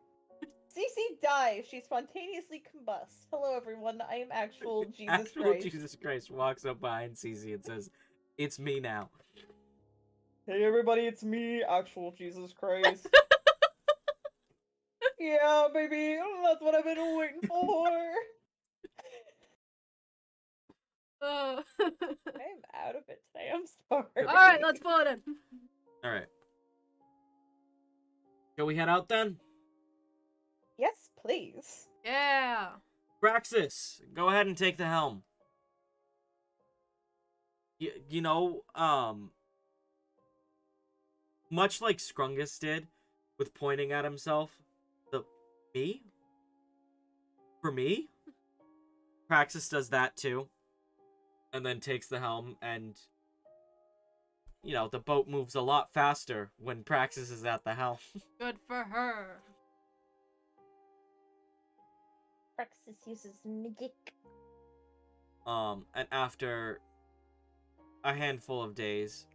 Cece dies. She spontaneously combusts. Hello, everyone. I am actual Jesus actual Christ. Jesus Christ walks up behind Cece and says, "It's me now." Hey, everybody, it's me, actual Jesus Christ. Yeah, baby, that's what I've been waiting for. I'm out of it today. I'm sorry. All right, let's pull it in. All right. Shall we head out then? Yes, please. Yeah. Praxis, go ahead and take the helm. You know, much like Scrungus did with pointing at himself, me? For me? Praxis does that too. And then takes the helm, and you know, the boat moves a lot faster when Praxis is at the helm. Good for her. Praxis uses magic. And after a handful of days,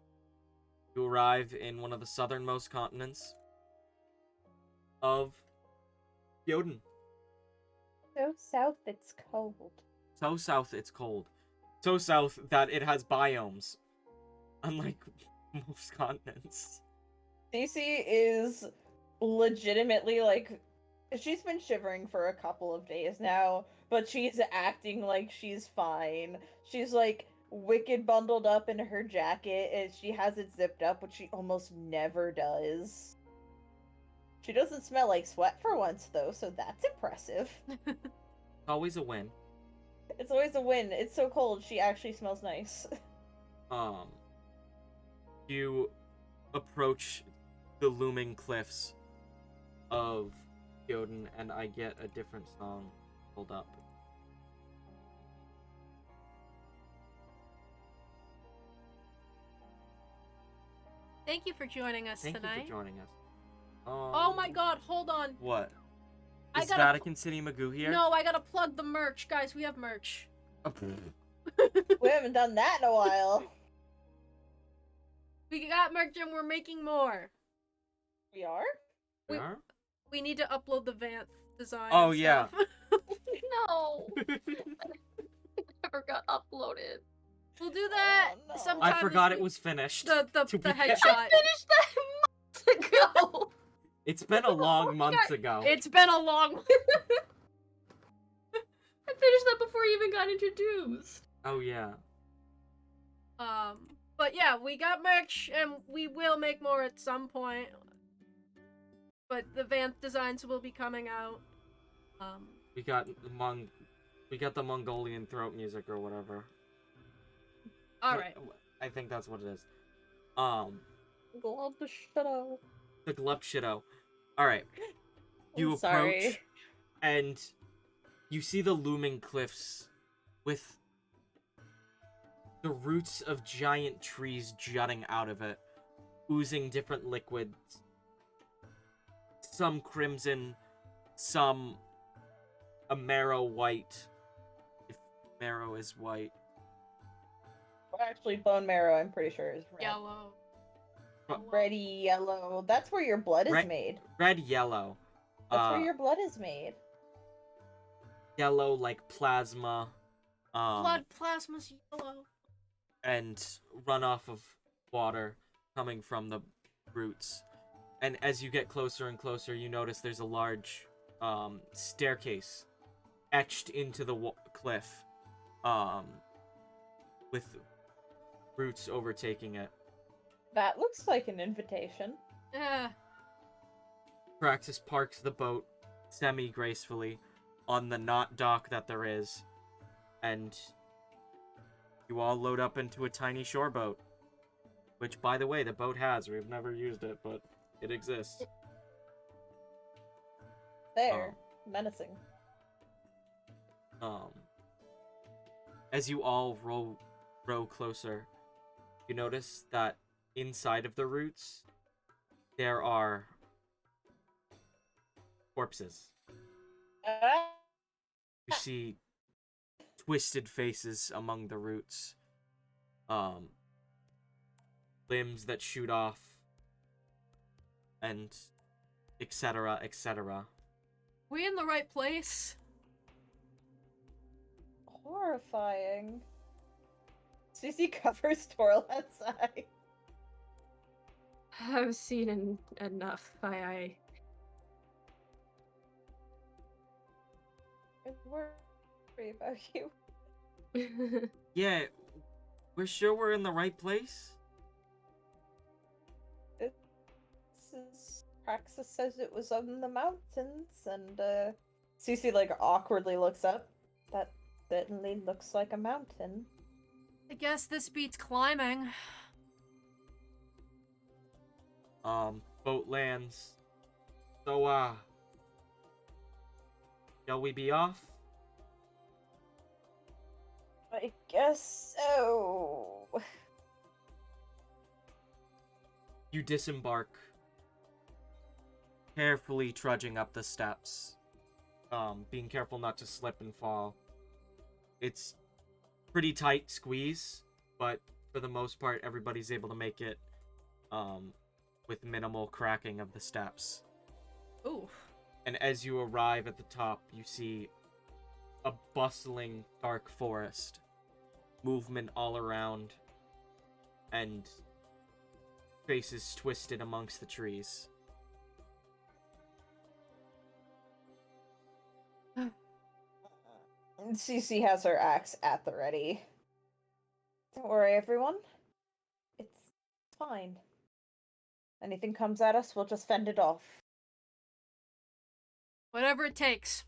you arrive in one of the southernmost continents of Yoden. So south it's cold. So south it's cold. So south that it has biomes. Unlike most continents. Cece is legitimately like, she's been shivering for a couple of days now, but she's acting like she's fine. She's like wicked bundled up in her jacket, and she has it zipped up, which she almost never does. She doesn't smell like sweat for once, though, so that's impressive. Always a win. It's always a win. It's so cold, she actually smells nice. You approach the looming cliffs of Yoden, and I get a different song pulled up. Thank you for joining us Thank you tonight. for joining us. Oh my god, hold on. What? I Is gotta Vatican City Magoo here? No, I gotta plug the merch. Guys, we have merch. Oh, We haven't done that in a while. We got merch and we're making more. We are? we We- are? We need to upload the Vanth design. Oh, and yeah. stuff. No, never got uploaded. We'll do that Oh, no. sometime. I forgot this it week. was finished. the to the be- headshot. I finished that months ago. It's been a long months ago. It's been a long. I finished that before you even got introduced. Oh yeah. But yeah, we got merch and we will make more at some point. But the Vanth designs will be coming out. We got the Mongolian throat music or whatever. All right. I think that's what it is. Glove the shadow. The Glup Shido. Alright. You approach Sorry. and you see the looming cliffs with the roots of giant trees jutting out of it, oozing different liquids. Some crimson, some a marrow white, if marrow is white. Actually, bone marrow, I'm pretty sure, is red. Yellow. Reddy yellow. That's where your blood is Red- made. Red yellow. That's where your blood is made. Yellow like plasma. Blood plasma's yellow. And runoff of water coming from the roots. And as you get closer and closer, you notice there's a large staircase etched into the cliff, with roots overtaking it. That looks like an invitation. Yeah. Praxis parks the boat semi-gracefully on the not dock that there is, and you all load up into a tiny shore boat. Which, by the way, the boat has. We've never used it, but it exists. There. Menacing. As you all row closer, you notice that inside of the roots, there are corpses. You see twisted faces among the roots. Limbs that shoot off. And etc., etc. We in the right place? Horrifying. Cece covers Torleth's eye. I've seen enough. I worry about you. Yeah, we're sure we're in the right place? Praxis says it was on the mountains, and Cece like awkwardly looks up. That certainly looks like a mountain. I guess this beats climbing. Boat lands. So, shall we be off? I guess so. You disembark, carefully trudging up the steps, being careful not to slip and fall. It's pretty tight squeeze, but for the most part, everybody's able to make it, with minimal cracking of the steps. Ooh. And as you arrive at the top, you see a bustling dark forest, movement all around, and faces twisted amongst the trees. Cece has her axe at the ready. Don't worry, everyone. It's fine. Anything comes at us, we'll just fend it off. Whatever it takes.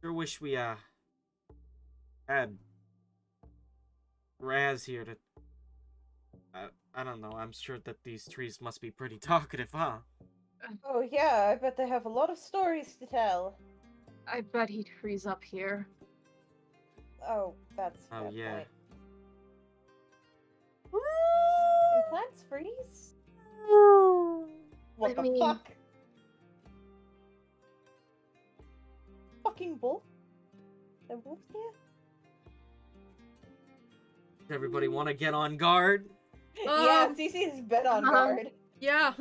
Sure wish we, had Raz here to... I don't know, I'm sure that these trees must be pretty talkative, huh? Oh yeah, I bet they have a lot of stories to tell. I bet he'd freeze up here. Oh, that's a Oh, fair yeah. point. plants freeze? What I the mean- fuck? Fucking wolf? The wolf's here? Does everybody want to get on guard? Yeah, Um, Cece's been on uh-huh. guard. Yeah.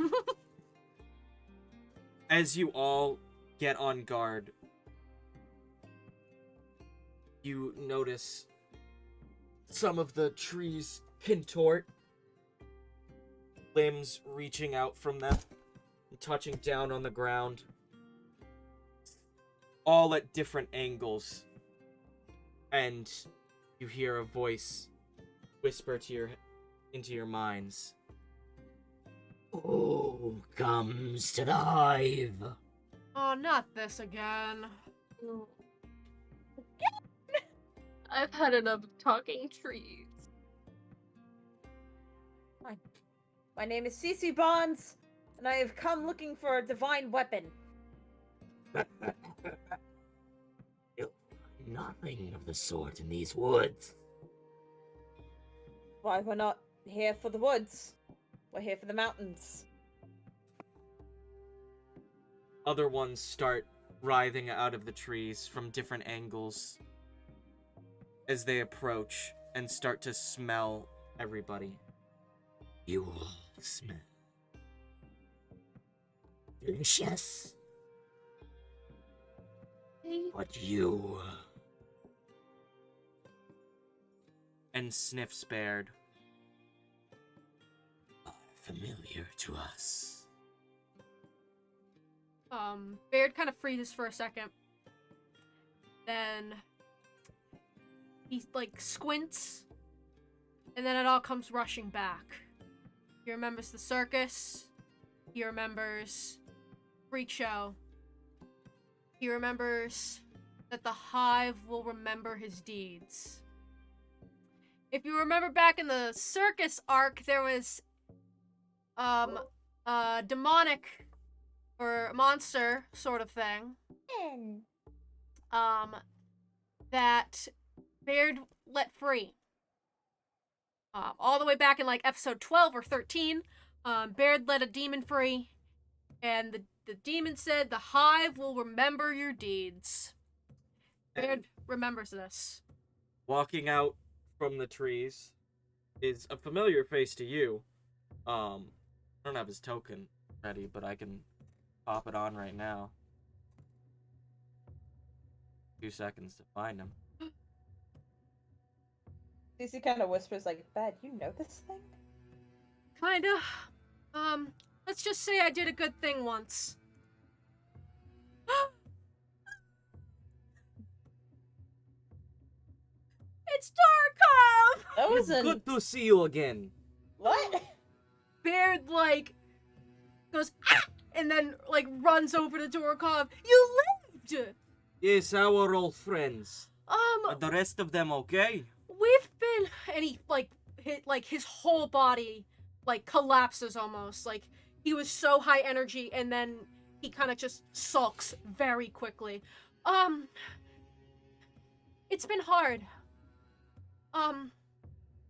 As you all get on guard, you notice some of the trees contort, limbs reaching out from them, and touching down on the ground, all at different angles. And you hear a voice whisper into your minds. Who comes to the hive? Oh, not this again. I've had enough of talking trees. My name is Cece Bonds, and I have come looking for a divine weapon. You'll find nothing of the sort in these woods. Why, we're not here for the woods. We're here for the mountains. Other ones start writhing out of the trees from different angles as they approach and start to smell everybody. You all smell delicious. But you... And sniff spared. are familiar to us. Baird kind of freezes for a second. Then he like squints, and then it all comes rushing back. He remembers the circus. He remembers freak show. He remembers that the hive will remember his deeds. If you remember back in the circus arc, there was a demonic or monster sort of thing that Baird let free. All the way back in like episode 12 or 13, Baird let a demon free, and the demon said the hive will remember your deeds. Baird remembers this. Walking out from the trees is a familiar face to you. I don't have his token ready, but I can pop it on right now. 2 seconds to find him. Cece kind of whispers like, "Bad, you know this thing?" Kinda. Let's just say I did a good thing once. It's Darkov! That was It's good to see you again. What? Baird, like, goes, ah! And then, like, runs over to Dorkov. You lived! Yes, our old friends. Are the rest of them okay? We've been... And he, like, his whole body, like, collapses almost. Like, he was so high energy, and then he kind of just sulks very quickly. It's been hard.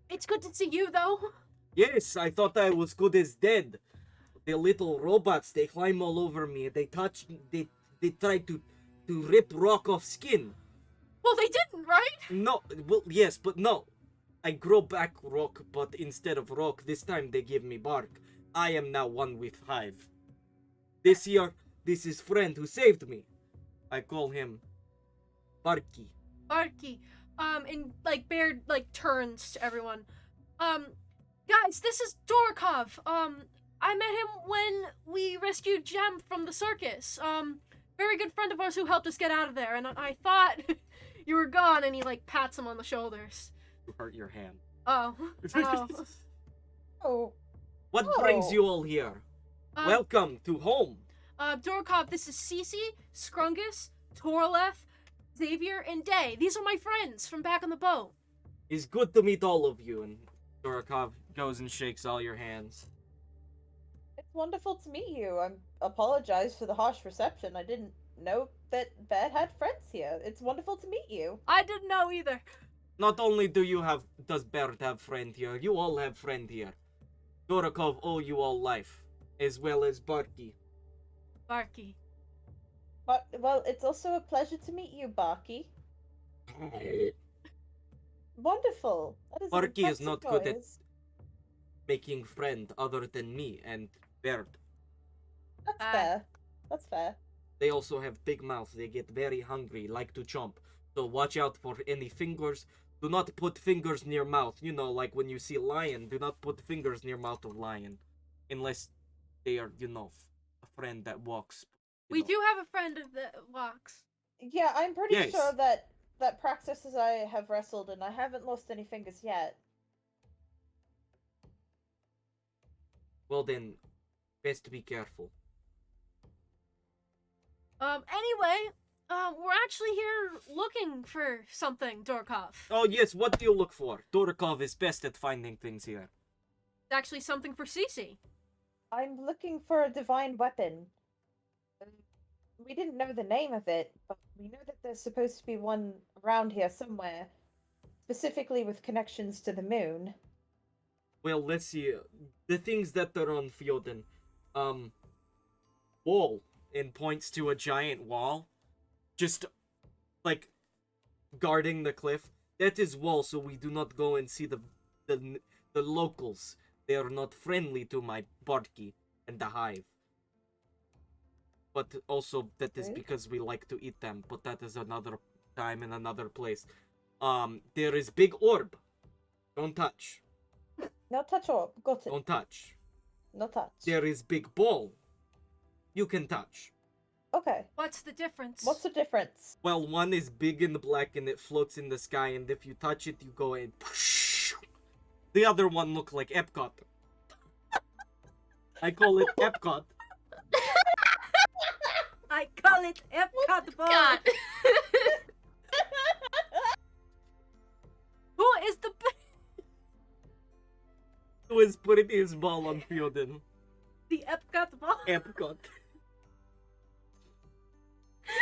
It's good to see you, though. Yes, I thought I was good as dead. The little robots, they climb all over me. They touch, they try to rip rock off skin. Well, they didn't, right? No, well, yes, but no. I grow back rock, but instead of rock, this time they give me bark. I am now one with Hive. This is friend who saved me. I call him Barky. Barky. And, like, Baird, like, turns to everyone. Guys, this is Dorkov. I met him when we rescued Jem from the circus. Very good friend of ours who helped us get out of there, and I thought you were gone, and he, like, pats him on the shoulders. You hurt your hand. Oh. Oh. Oh. What brings you all here? Welcome to home. Dorkov, this is Cece, Scrungus, Torleth, Xavier, and Day. These are my friends from back on the boat. It's good to meet all of you. And Dorokov goes and shakes all your hands. It's wonderful to meet you. I apologize for the harsh reception. I didn't know that Bad had friends here. It's wonderful to meet you. I didn't know either. Not only does Bert have friend here, you all have friend here. Dorakov owe you all life, as well as Barky. Barky. But, well, it's also a pleasure to meet you, Barky. Wonderful. That is Barky an is not impressive good at noise. making friend other than me and Bird. That's fair. That's fair. They also have big mouths. They get very hungry, like to chomp. So watch out for any fingers. Do not put fingers near mouth. You know, like when you see a lion, do not put fingers near mouth of lion. Unless they are, you know, a friend that walks. We do have a friend of the walks. Yeah, I'm pretty Yes. sure that Praxis as I have wrestled and I haven't lost any fingers yet. Well then, best to be careful. Anyway, we're actually here looking for something, Dorkov. Oh yes, what do you look for? Dorakov is best at finding things here. It's actually something for Cece. I'm looking for a divine weapon. We didn't know the name of it, but we know that there's supposed to be one around here somewhere, specifically with connections to the moon. Well, let's see. The things that are on Fjoden. Wall. And points to a giant wall. Just, like, guarding the cliff. That is wall, so we do not go and see the locals. They are not friendly to my Barky and the hive. But also, that is because we like to eat them. But that is another time and another place. There is big orb. Don't touch. No touch orb. Got it. Don't touch. No touch. There is big ball. You can touch. Okay. What's the difference? What's the difference? Well, one is big and black and it floats in the sky, and if you touch it, you go in. The other one look like Epcot. I call it Epcot. I call it Epcot ball. God. Who is the Who is putting his ball on Fjoden? the Epcot ball? Epcot.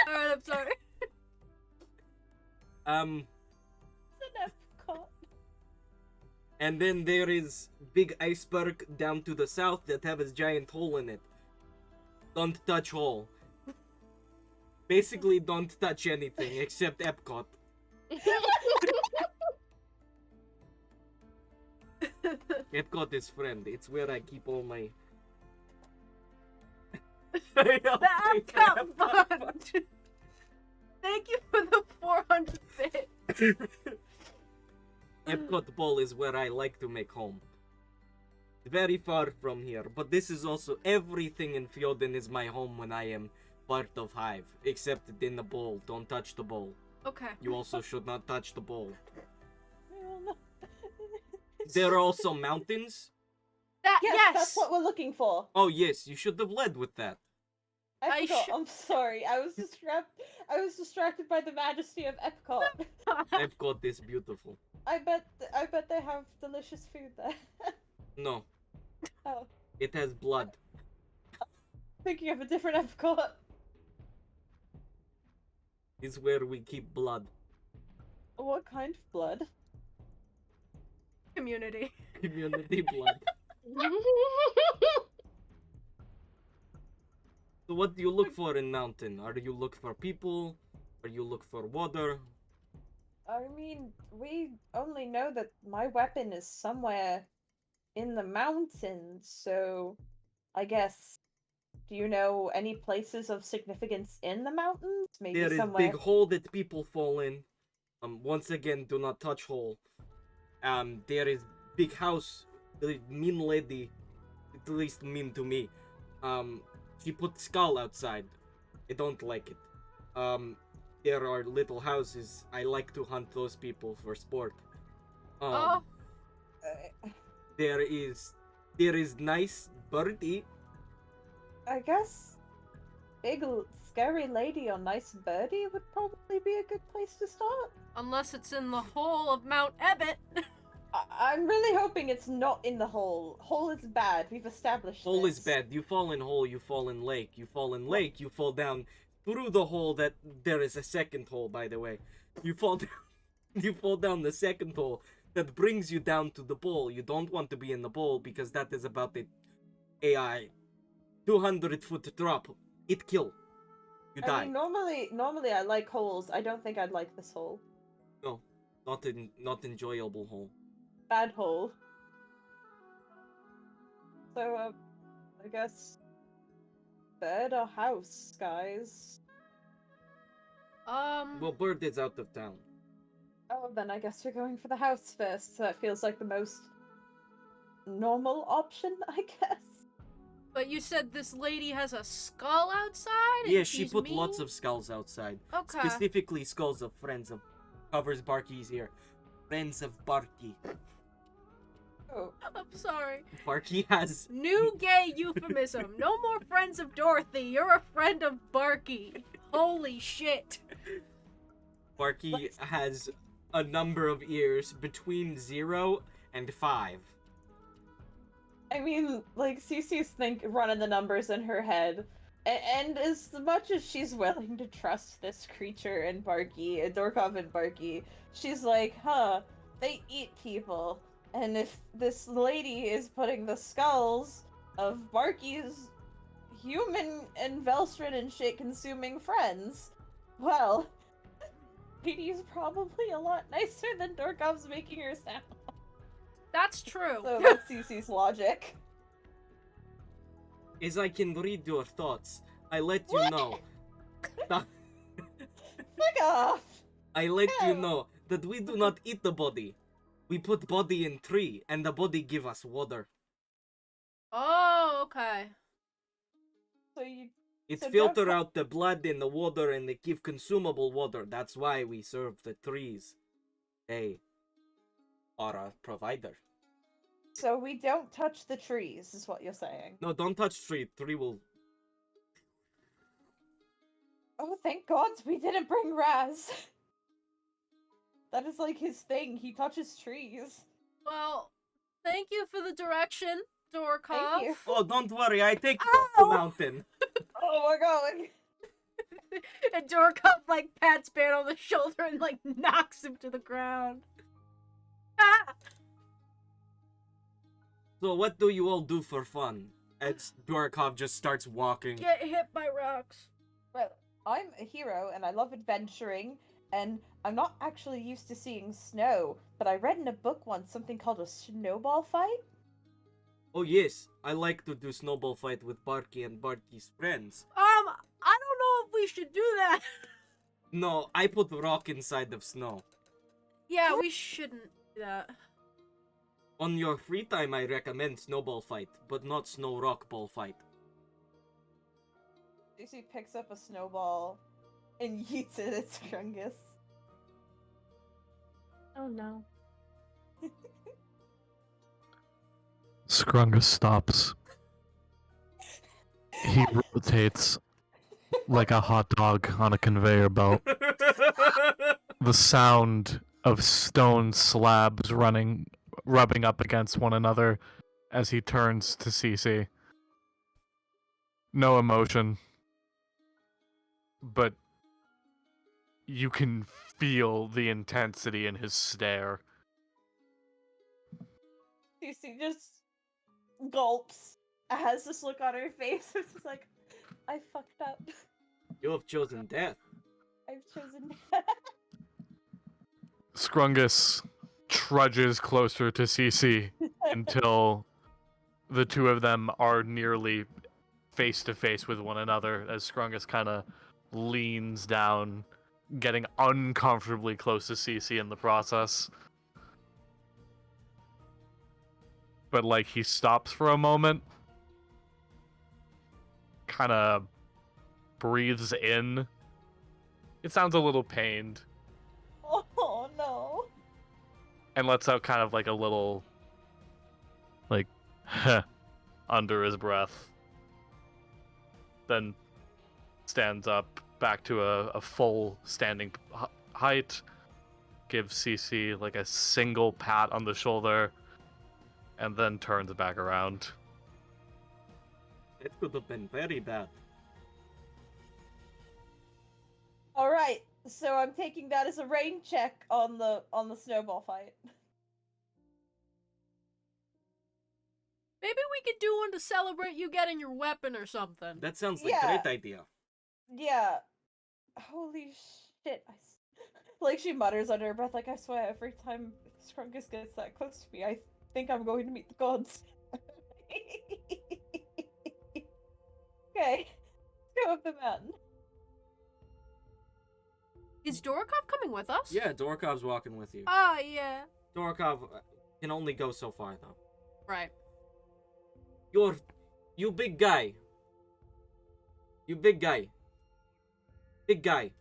Alright, I'm sorry. It's an Epcot. And then there is big iceberg down to the south that have a giant hole in it. Don't touch hole. Basically, don't touch anything except Epcot. Epcot is friend. It's where I keep all my. The Epcot fund. Thank you for the 400 bit. Epcot Ball is where I like to make home. Very far from here, but this is also everything in Fjoden is my home when I am part of Hive, except in the bowl. Don't touch the bowl. Okay. You also should not touch the bowl. There are also mountains. Yes, that's what we're looking for. Oh yes, you should have led with that. I forgot. I'm sorry. I was distracted by the majesty of Epcot. Epcot is beautiful. I bet they have delicious food there. No, Oh, it has blood. thinking of a different Epcot. It's where we keep blood. What kind of blood? Community. Community blood. So what do you look for in mountain? Are you look for people? Are you look for water? I mean, we only know that my weapon is somewhere in the mountains, so I guess. Do you know any places of significance in the mountains? Maybe There is somewhere. big hole that people fall in. Once again, do not touch hole. There is big house. The mean lady, at least mean to me. She put skull outside. I don't like it. There are little houses. I like to hunt those people for sport. Oh. There is nice birdie. I guess big scary lady or nice birdie would probably be a good place to start. Unless it's in the hole of Mount Ebbet. I'm really hoping it's not in the hole. Hole is bad. We've established Hole this. is bad. You fall in hole, you fall in lake. You fall in lake, you fall down through the hole that there is a second hole, by the way. You fall down the second hole that brings you down to the bowl. You don't want to be in the bowl because that is about the AI 200-foot drop. It kill. You die. I mean, normally I like holes. I don't think I'd like this hole. No, not enjoyable hole. Bad hole. So, I guess bed or house, guys. Well, Bird is out of town. Oh, then I guess we're going for the house first. That feels like the most normal option, I guess. But you said this lady has a skull outside? and Yeah, she she's put lots mean? of skulls outside. Okay. Specifically skulls of friends of covers Barky's ear. Friends of Barky. Oh, I'm sorry. Barky has New gay euphemism. No more friends of Dorothy. You're a friend of Barky. Holy shit. Barky has a number of ears between 0 and 5. I mean, like, Cece's running the numbers in her head. And as much as she's willing to trust this creature and Barky, Dorkov and Barky, she's like, they eat people. And if this lady is putting the skulls of Barky's human and Velstrid and shit consuming friends, well, lady's probably a lot nicer than Dorkov's making her sound. That's true. So that's Cece's logic. As I can read your thoughts, I let you What? know. Fuck off! I let you No. know that we do not eat the body. We put body in tree, and the body give us water. Oh, okay. So you It So filter don't- out the blood and the water, and it give consumable water. That's why we serve the trees. They are a provider. So we don't touch the trees, is what you're saying. No, don't touch tree. Tree will. Oh, thank God we didn't bring Raz. That is like his thing. He touches trees. Well, thank you for the direction, Dorkov. Thank you. Oh, don't worry. I take you up the Ow! mountain. Oh my God. And Dorkov, like, pats Bear on the shoulder and, like, knocks him to the ground. Ah! So what do you all do for fun? As Dwarkov just starts walking. Get hit by rocks. Well, I'm a hero and I love adventuring, and I'm not actually used to seeing snow, but I read in a book once something called a snowball fight. Oh yes, I like to do snowball fight with Barky and Barky's friends. I don't know if we should do that. No, I put rock inside of snow. Yeah, we shouldn't do that. On your free time, I recommend snowball fight, but not snow rock ball fight. Lucy picks up a snowball and yeets it at Scrungus. Oh no. Scrungus stops. He rotates like a hot dog on a conveyor belt. The sound of stone slabs rubbing up against one another as he turns to Cece. No emotion. But you can feel the intensity in his stare. Lucy just gulps, has this look on her face. It's just like, I fucked up. You have chosen death. I've chosen. Scrungus trudges closer to Cece until the two of them are nearly face to face with one another as Scrungus kind of leans down, getting uncomfortably close to Cece in the process. But like he stops for a moment, kind of breathes in. It sounds a little pained, Oh no. and lets out kind of like a little, like, under his breath. Then stands up back to a full standing height, gives Cece like a single pat on the shoulder, and then turns back around. It could have been very bad. All right, so I'm taking that as a rain check on the snowball fight. we could do one to celebrate you getting your weapon or something. That sounds like Yeah. a great idea. Yeah. Holy shit. Like, she mutters under her breath, like, I swear, every time Scrungus gets that close to me, I think I'm going to meet the gods. Okay. Let's go up the mountain. Is Dorokov coming with us? Yeah, Dorkov's walking with you. Ah, yeah. Dorkov can only go so far, though. Right. You big guy. You big guy. Big guy.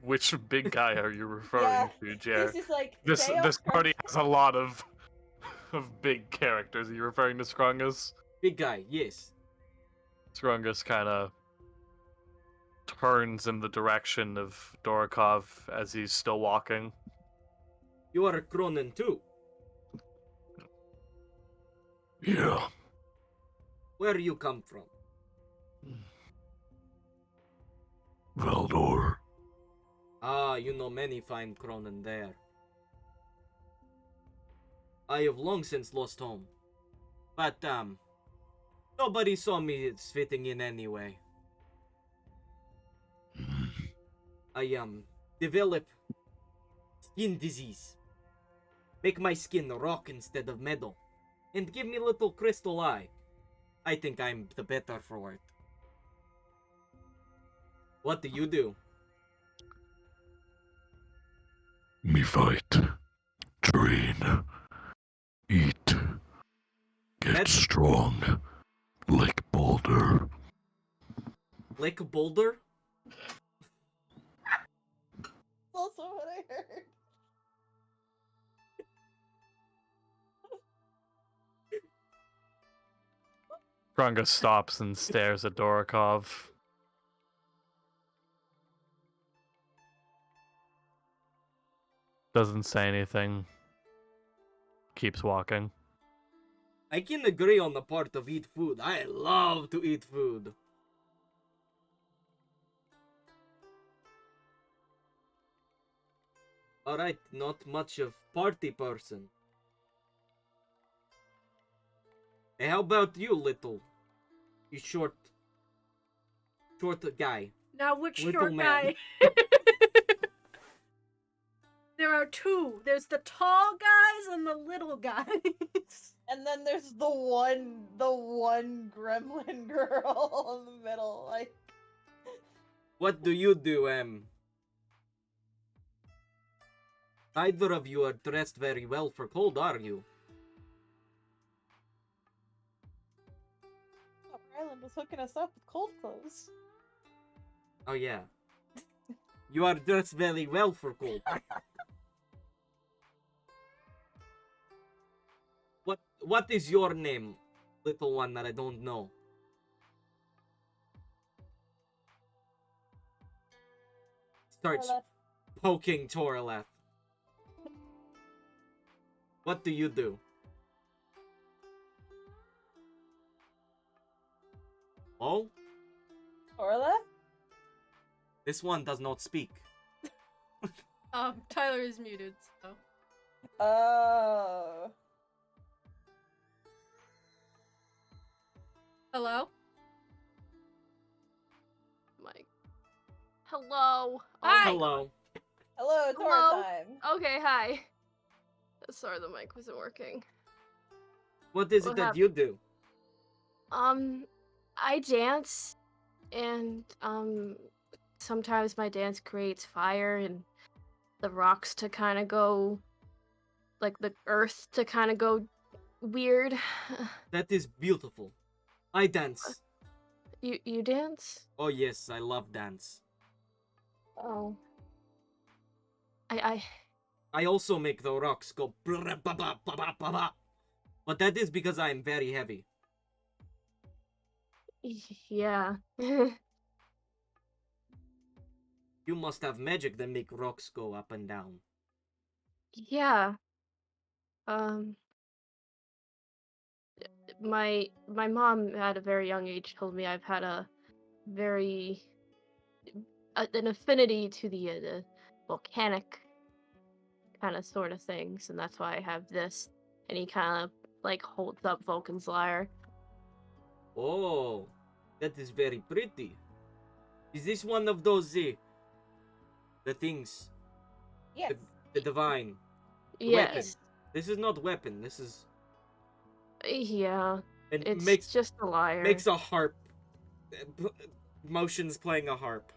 Which big guy are you referring Yeah, to, Jer? This is like This Dale this party Scrungus. has a lot of big characters. Are you referring to Scrungus? Big guy, yes. Scrungus kind of turns in the direction of Dorokov as he's still walking. You are a Cronin too. Yeah. Where you come from? Valdor. Ah, you know many fine Cronin there. I have long since lost home. But, nobody saw me fitting in anyway. I, develop skin disease. Make my skin rock instead of metal. And give me little crystal eye. I think I'm the better for it. What do you do? Me fight. Train. Eat. Get That's- strong. Like Boulder. Like a boulder? That's also what I heard. Scrungus stops and stares at Dorokov. Doesn't say anything. Keeps walking. I can agree on the part of eat food. I love to eat food. Alright, not much of party person. Hey, how about you, you short guy? Now, which Little short man. guy? There are two. There's the tall guys and the little guys. And then there's the one gremlin girl in the middle, like. What do you do, Neither of you are dressed very well for cold, are you? Oh, Ryland was hooking us up with cold clothes. Oh yeah. You are dressed very well for cold. What is your name, little one that I don't know? Starts Well, poking Toraleth. What do you do? Oh? Orla? This one does not speak. Tyler is muted, so. Oh. Hello? Mike. Hello. Hi. Hello. Hello, Tora Hello? time. Okay, hi. Sorry, the mic wasn't working. What is it What that happened? you do? I dance, and, sometimes my dance creates fire and the rocks to kind of go, like the earth to kind of go weird. That is beautiful. I dance. You dance? Oh yes, I love dance. Oh. I I also make the rocks go brrrr, ba ba ba ba ba ba. But that is because I am very heavy. yeah. You must have magic that make rocks go up and down. Yeah. My mom at a very young age told me I've had a very an affinity to the volcanic kind of sort of things, and that's why I have this. And he kind of like holds up Vulcan's lyre. Oh, that is very pretty. Is this one of those, the things, Yes. the divine? Yes. Weapon. This is not weapon, this is... Yeah. And It's just a liar. makes a harp. Motions playing a harp.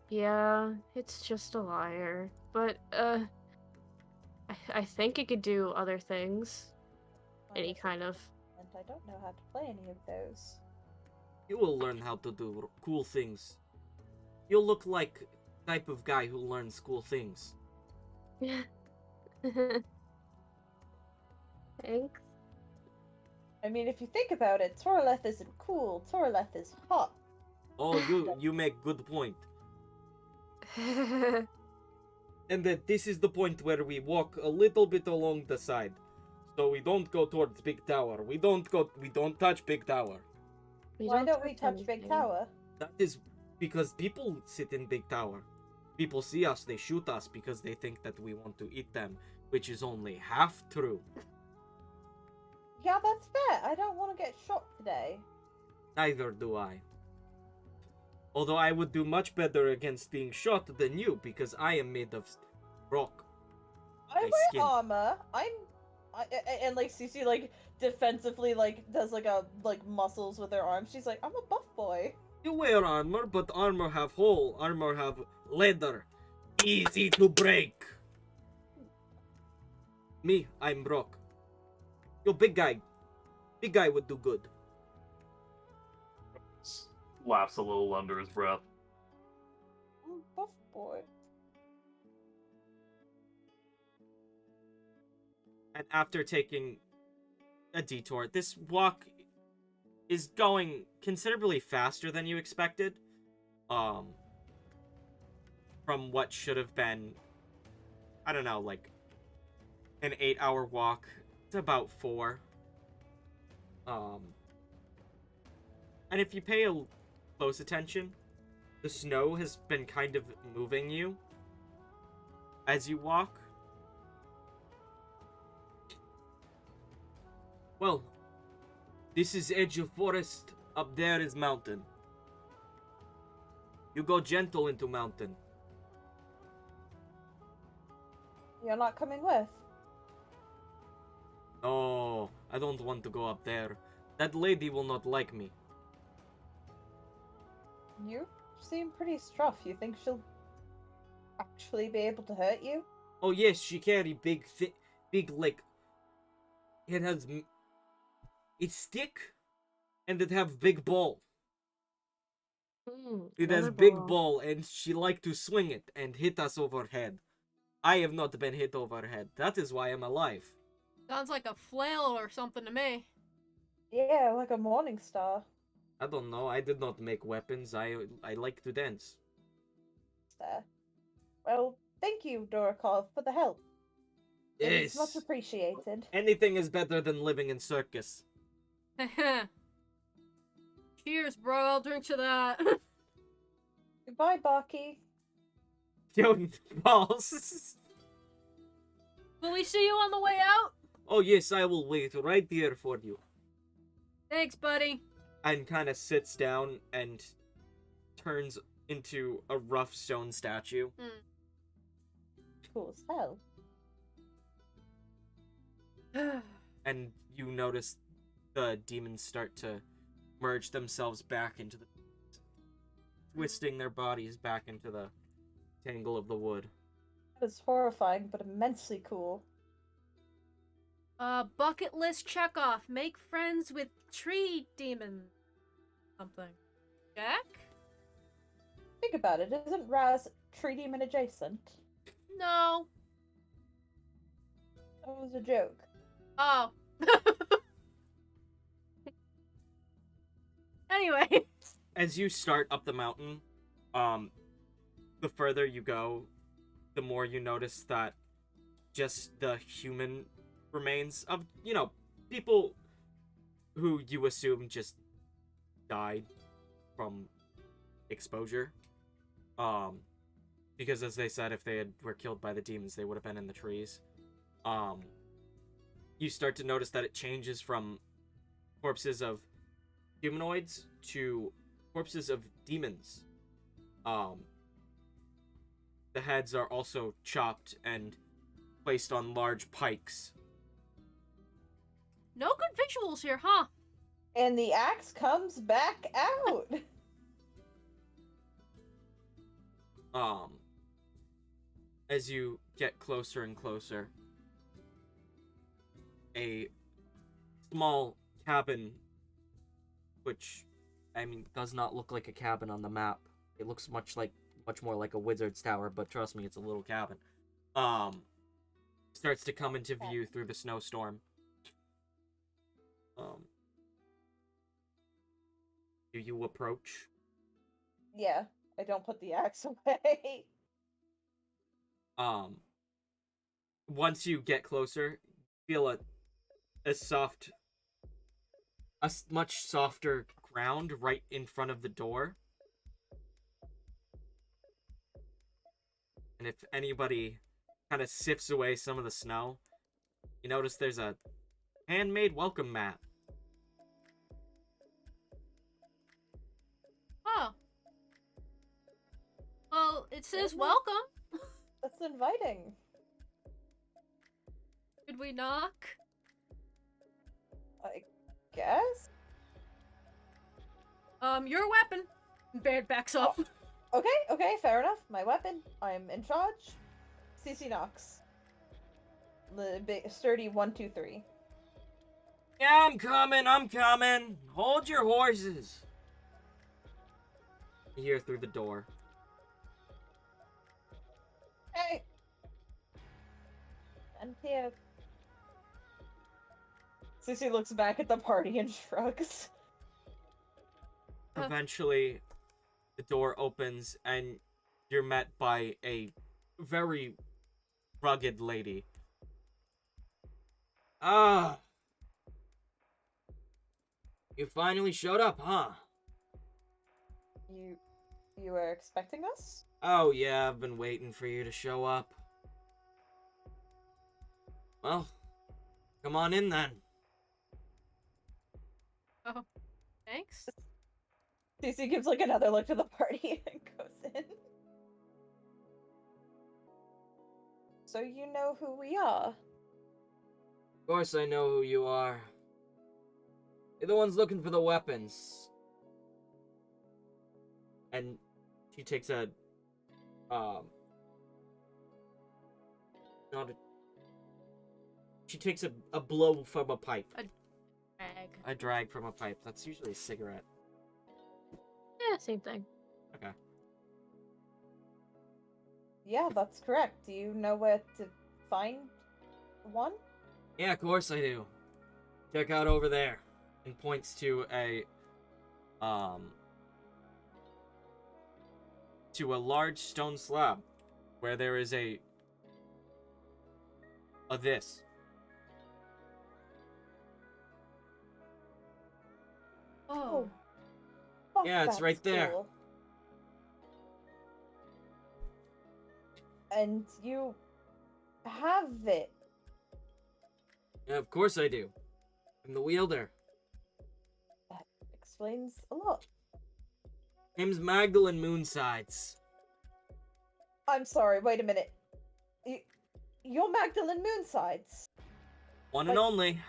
Yeah, it's just a liar. But, I think it could do other things. Any kind of... And I don't know how to play any of those. You will learn how to do cool things. You'll look like the type of guy who learns cool things. Thanks. I mean, if you think about it, Torleth isn't cool. Torleth is hot. Oh, you make good point. And that this is the point where we walk a little bit along the side. So we don't go towards Big Tower. We don't touch Big Tower. Why don't we touch Big anything. Tower? That is because people sit in Big Tower. People see us, they shoot us because they think that we want to eat them, which is only half true. Yeah, that's fair. I don't want to get shot today. Neither do I. Although I would do much better against being shot than you because I am made of rock. I My wear skin. armor. And like Cece like defensively like does like a like muscles with her arms. She's like, I'm a buff boy. You wear armor, but armor have hole. Armor have leather. Easy to break. Me, I'm rock. Yo, big guy. Big guy would do good. Laughs a little under his breath. I'm a buff boy. And after taking a detour, this walk is going considerably faster than you expected. From what should have been, I don't know, like an 8-hour walk. It's about 4. And if you pay a close attention, the snow has been kind of moving you as you walk. Well, this is edge of forest. Up there is mountain. You go gentle into mountain. You're not coming with. No, I don't want to go up there. That lady will not like me. You seem pretty struff. You think she'll actually be able to hurt you? Oh yes, she carry big, like, it has, it's stick, and it have big ball. It has another big ball, and she like to swing it and hit us overhead. I have not been hit overhead. That is why I'm alive. Sounds like a flail or something to me. Yeah, like a morning star. I don't know. I did not make weapons. I like to dance. There. Well, thank you, Dorokov, for the help. It's much Yes. appreciated. Anything is better than living in circus. Cheers, bro. I'll drink to that. Goodbye, Barky. Yo, balls. Will we see you on the way out? Oh yes, I will wait right here for you. Thanks, buddy. And kind of sits down and turns into a rough stone statue. Cool as hell. And you notice the demons start to merge themselves back into the... twisting their bodies back into the tangle of the wood. That is horrifying, but immensely cool. Bucket list check off. Make friends with tree demon. Something. Jack? Think about it, isn't Raz tree demon adjacent? No. That was a joke. Oh. Anyway. As you start up the mountain, the further you go, the more you notice that just the human remains of, people who you assume just died from exposure. Because as they said, if they were killed by the demons, they would have been in the trees. You start to notice that it changes from corpses of humanoids to corpses of demons. The heads are also chopped and placed on large pikes. No good visuals here, huh? And the axe comes back out. As you get closer and closer, a small cabin, which, I mean, does not look like a cabin on the map. It looks much more like a wizard's tower, but trust me, it's a little cabin. Starts to come into view through the snowstorm. Do you approach? Yeah, I don't put the axe away. Once you get closer, feel a much softer ground right in front of the door. And if anybody kind of sifts away some of the snow, you notice there's a handmade welcome mat. Oh. Well, it says Isn't it? welcome. That's inviting. Could we knock? I guess? Your weapon. Baird backs up. Okay, fair enough. My weapon. I'm in charge. CC knocks. The big, sturdy 1, 2, 3. Yeah, I'm coming. Hold your horses. You hear through the door. Hey! I'm here. CC looks back at the party and shrugs. Eventually, the door opens and you're met by a very rugged lady. Ah! You finally showed up, huh? You were expecting us? Oh yeah, I've been waiting for you to show up. Well, come on in then. Oh, thanks. CC gives like another look to the party and goes in. So you know who we are? Of course I know who you are. You're the ones looking for the weapons. And she takes a, she takes a blow from a pipe. Drag. A drag from a pipe. That's usually a cigarette. Yeah, same thing. Okay. Yeah, that's correct. Do you know where to find one? Yeah, of course I do. Check out over there. And points to a large stone slab where there is a this. Oh. Fuck, Yeah, it's that's right there. cool. And you have it. Yeah, of course I do. I'm the wielder. That explains a lot. Name's Magdalene Moonsides. I'm sorry, wait a minute. You're Magdalene Moonsides. One and Like- only.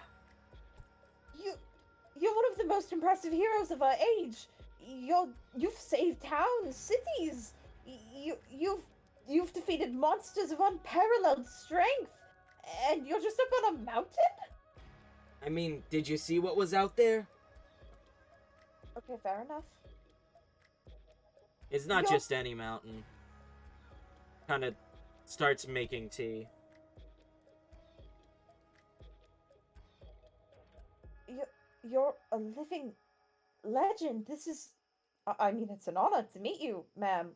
You're one of the most impressive heroes of our age. You've saved towns, cities. You've defeated monsters of unparalleled strength. And you're just up on a mountain? I mean, did you see what was out there? Okay, fair enough. It's not You're- just any mountain. Kind of starts making tea. You're a living legend. This is... I mean, it's an honor to meet you, ma'am.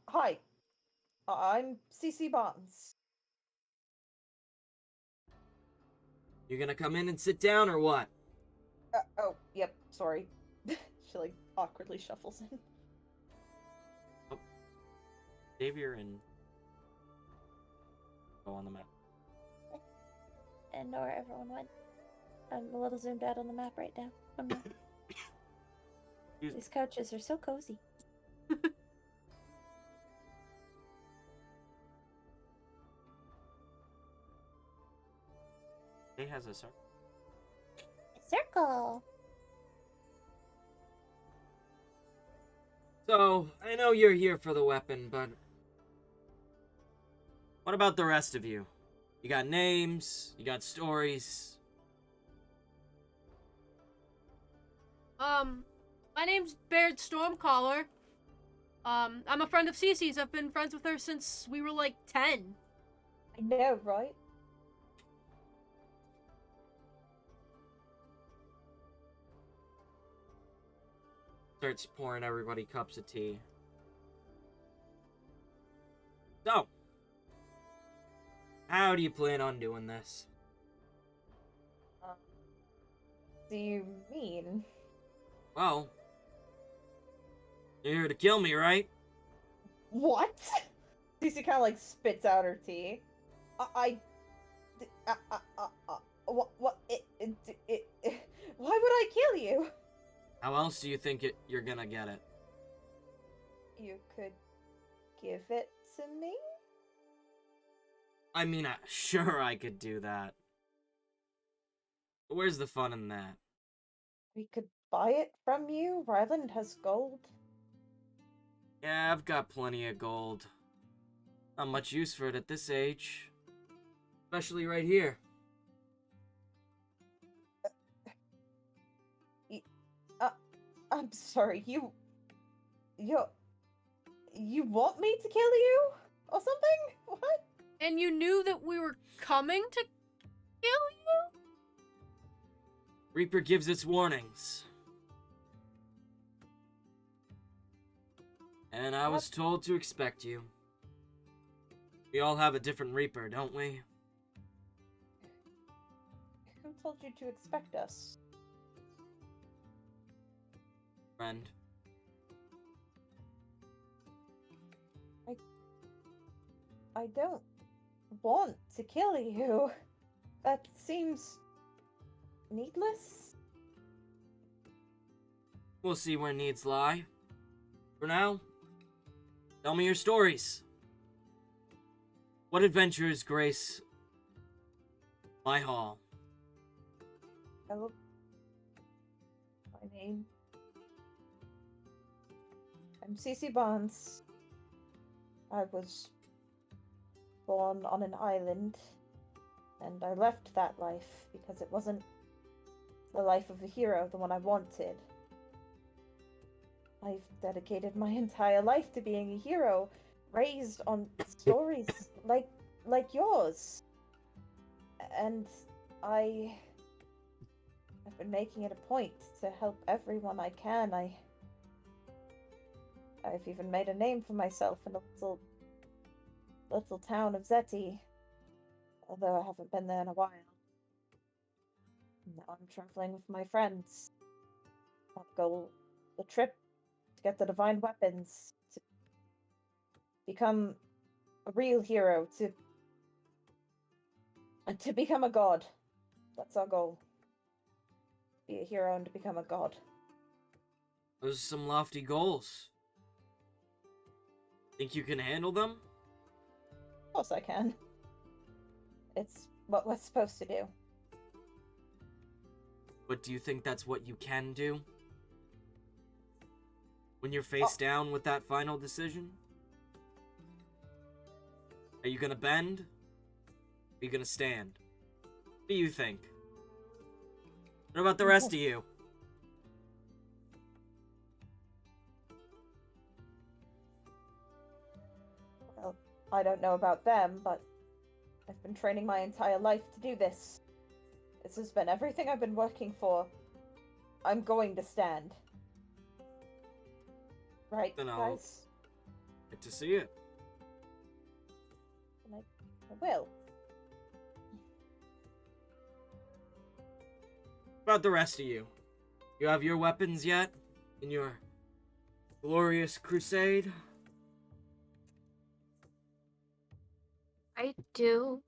Hi. I'm CC Bonds. You gonna come in and sit down or what? Oh, yep, sorry. She, like, awkwardly shuffles in. Xavier and go on the map. And nor everyone went. I'm a little zoomed out on the map right now. I'm not. These couches are so cozy. It has a circle. Circle. So, I know you're here for the weapon, but what about the rest of you? You got names, you got stories. My name's Baird Stormcaller. I'm a friend of Cece's. I've been friends with her since we were like 10. I know, right? Starts pouring everybody cups of tea. So, how do you plan on doing this? Do you mean? Well, you're here to kill me, right? What? Cece kind of like spits out her tea. What? Why would I kill you? How else do you think you're gonna get it? You could give it to me? I mean, sure I could do that. But where's the fun in that? We could buy it from you. Ryland has gold. Yeah, I've got plenty of gold. Not much use for it at this age. Especially right here. I'm sorry, you want me to kill you? Or something? What? And you knew that we were coming to kill you? Reaper gives its warnings. And I was told to expect you. We all have a different Reaper, don't we? Who told you to expect us? Friend. I don't want to kill you. That seems needless. We'll see where needs lie. For now, tell me your stories. What adventures grace my hall? Hello. My name. I'm Cece Barnes. I was born on an island, and I left that life because it wasn't the life of a hero, the one I wanted. I've dedicated my entire life to being a hero, raised on stories like yours. And I've been making it a point to help everyone I can. I've even made a name for myself in the little town of Zeti, although I haven't been there in a while. Now I'm traveling with my friends. On the trip to get the divine weapons, to become a real hero, to become a god. That's our goal. Be a hero and to become a god. Those are some lofty goals. Think you can handle them? Of course I can. It's what we're supposed to do. But do you think that's what you can do? When you're face down with that final decision? Are you gonna bend? Are you gonna stand? What do you think? What about the rest of you? Well, I don't know about them, but I've been training my entire life to do this. This has been everything I've been working for. I'm going to stand. Right, Then I'll guys? get to see it. And I will. What about the rest of you? You have your weapons yet? In your glorious crusade? I do.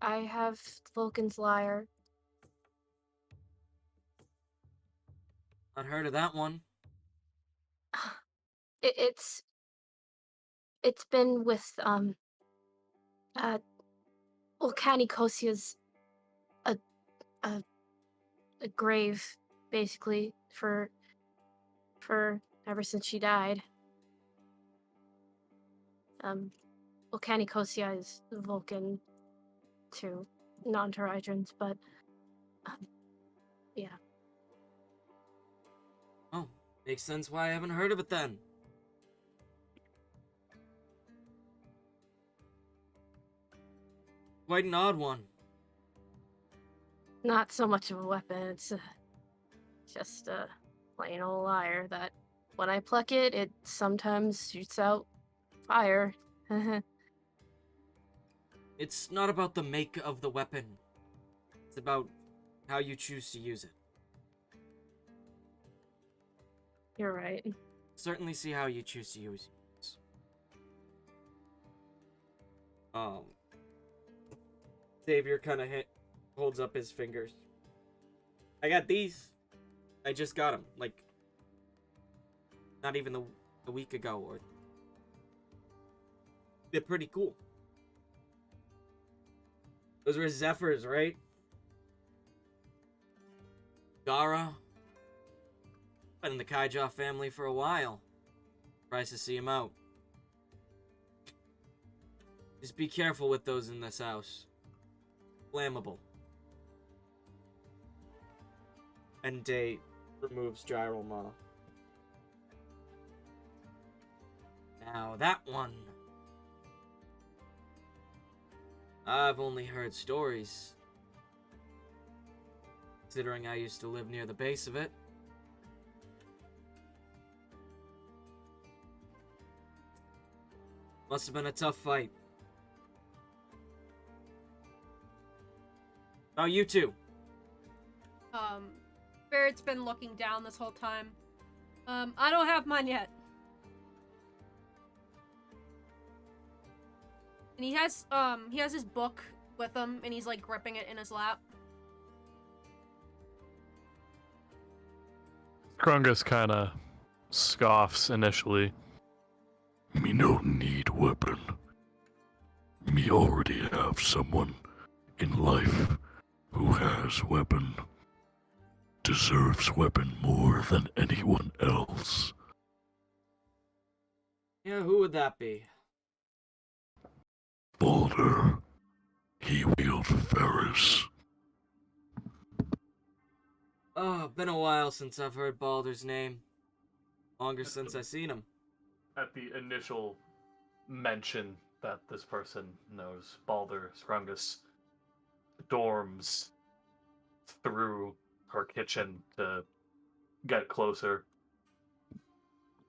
I have Vulcan's lyre. Not heard of that one. It's been with uh Volcani Kosia's a a a grave, basically, for ever since she died. Volcani Kosia is Vulcan to non-Terrydrons, but yeah. Oh, makes sense why I haven't heard of it then. Quite an odd one. Not so much of a weapon, it's just a plain old lyre that when I pluck it, it sometimes shoots out fire. It's not about the make of the weapon. It's about how you choose to use it. You're right. Certainly see how you choose to use it. Xavier kind of holds up his fingers. I got these. I just got them, like, not even a week ago, or they're pretty cool. Those were Zephyr's, right? Gara. Been in the Kaijaw family for a while. Surprised to see him out. Just be careful with those in this house. Flammable. And Day removes Gyral Maw. Now that one. I've only heard stories. Considering I used to live near the base of it. Must have been a tough fight. Oh, you two. Barrett's been looking down this whole time. I don't have mine yet. And he has his book with him, and he's like gripping it in his lap. Krungus kind of scoffs initially. Me no need weapon. Me already have someone in life who has weapon. Deserves weapon more than anyone else. Yeah, who would that be? Balder. He wield Ferris. Oh, been a while since I've heard Baldur's name. Longer since I've seen him. At the initial mention that this person knows Balder Scrungus storms through her kitchen to get closer.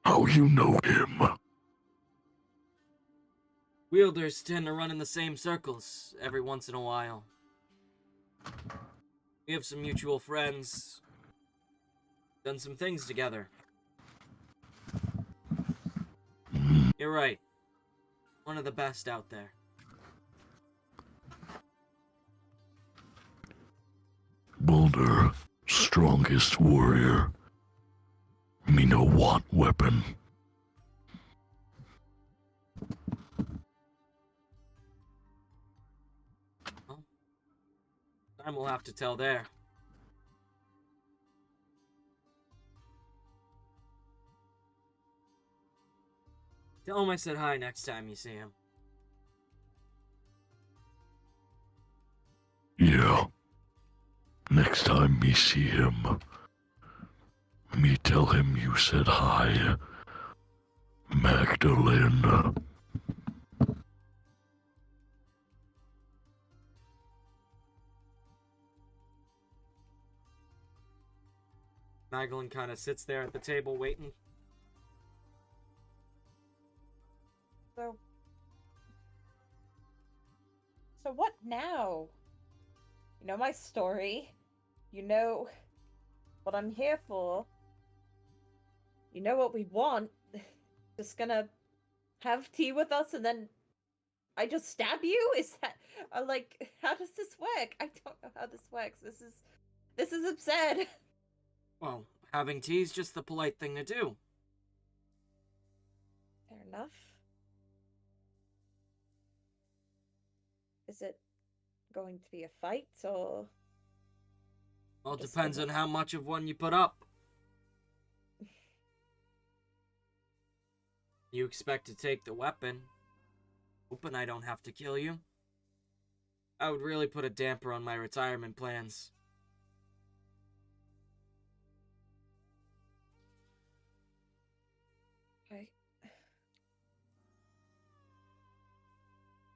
How you know him? Wielders tend to run in the same circles every once in a while. We have some mutual friends. Done some things together. You're right. One of the best out there. Balder, strongest warrior. Me no want weapon. Well, time will have to tell there. Tell him I said hi next time you see him. Yeah. Next time me see him, me tell him you said hi, Magdalene. Magdalene kind of sits there at the table waiting. So what now? You know my story. You know what I'm here for. You know what we want. Just gonna have tea with us and then I just stab you? Is that like, how does this work? I don't know how this works. This is absurd. Well, Having tea's just the polite thing to do. Fair enough. Is it going to be a fight, or... Well, it Just depends gonna- on how much of one you put up. You expect to take the weapon, hoping I don't have to kill you? I would really put a damper on my retirement plans. Okay.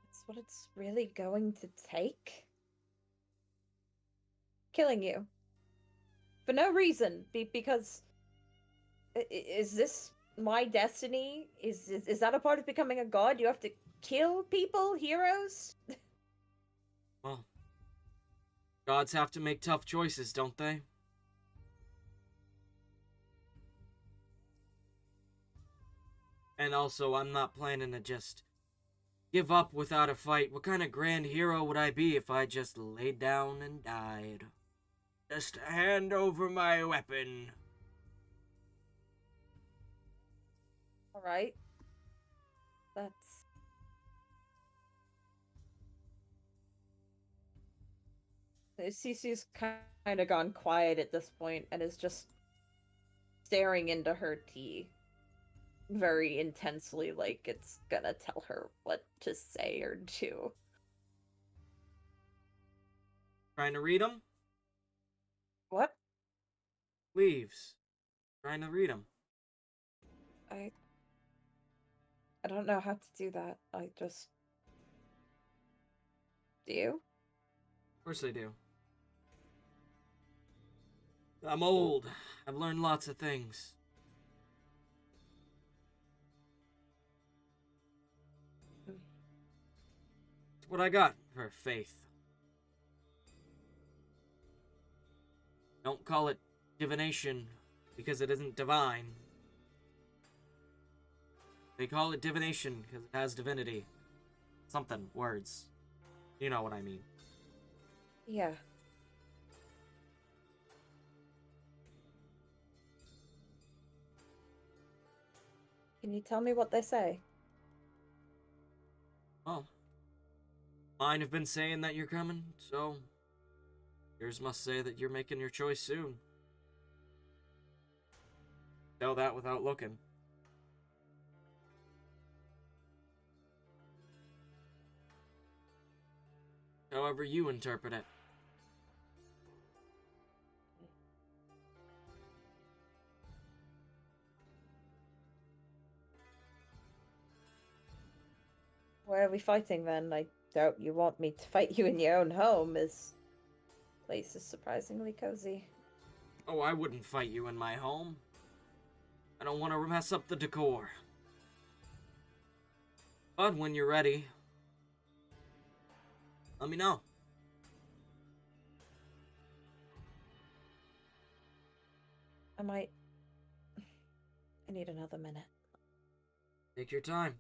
That's what it's really going to take? Killing you. For no reason. Because... Is this my destiny? Is that a part of becoming a god? You have to kill people? Heroes? Well, gods have to make tough choices, don't they? And also, I'm not planning to just give up without a fight. What kind of grand hero would I be if I just laid down and died? Just hand over my weapon. Alright. That's... Cece's kind of gone quiet at this point and is just staring into her tea very intensely, like it's gonna tell her what to say or do. Trying to read them? What? Leaves. Trying to read them. I don't know how to do that. I just... Do you? Of course I do. I'm old. I've learned lots of things. It's what I got for faith. Don't call it divination because it isn't divine. They call it divination because it has divinity. Something, words. You know what I mean. Yeah. Can you tell me what they say? Well, mine have been saying that you're coming, so yours must say that you're making your choice soon. Know that without looking. However you interpret it. Where are we fighting then? I doubt you want me to fight you in your own home. This place is surprisingly cozy. Oh, I wouldn't fight you in my home. I don't want to mess up the decor. But when you're ready, let me know. I need another minute. Take your time.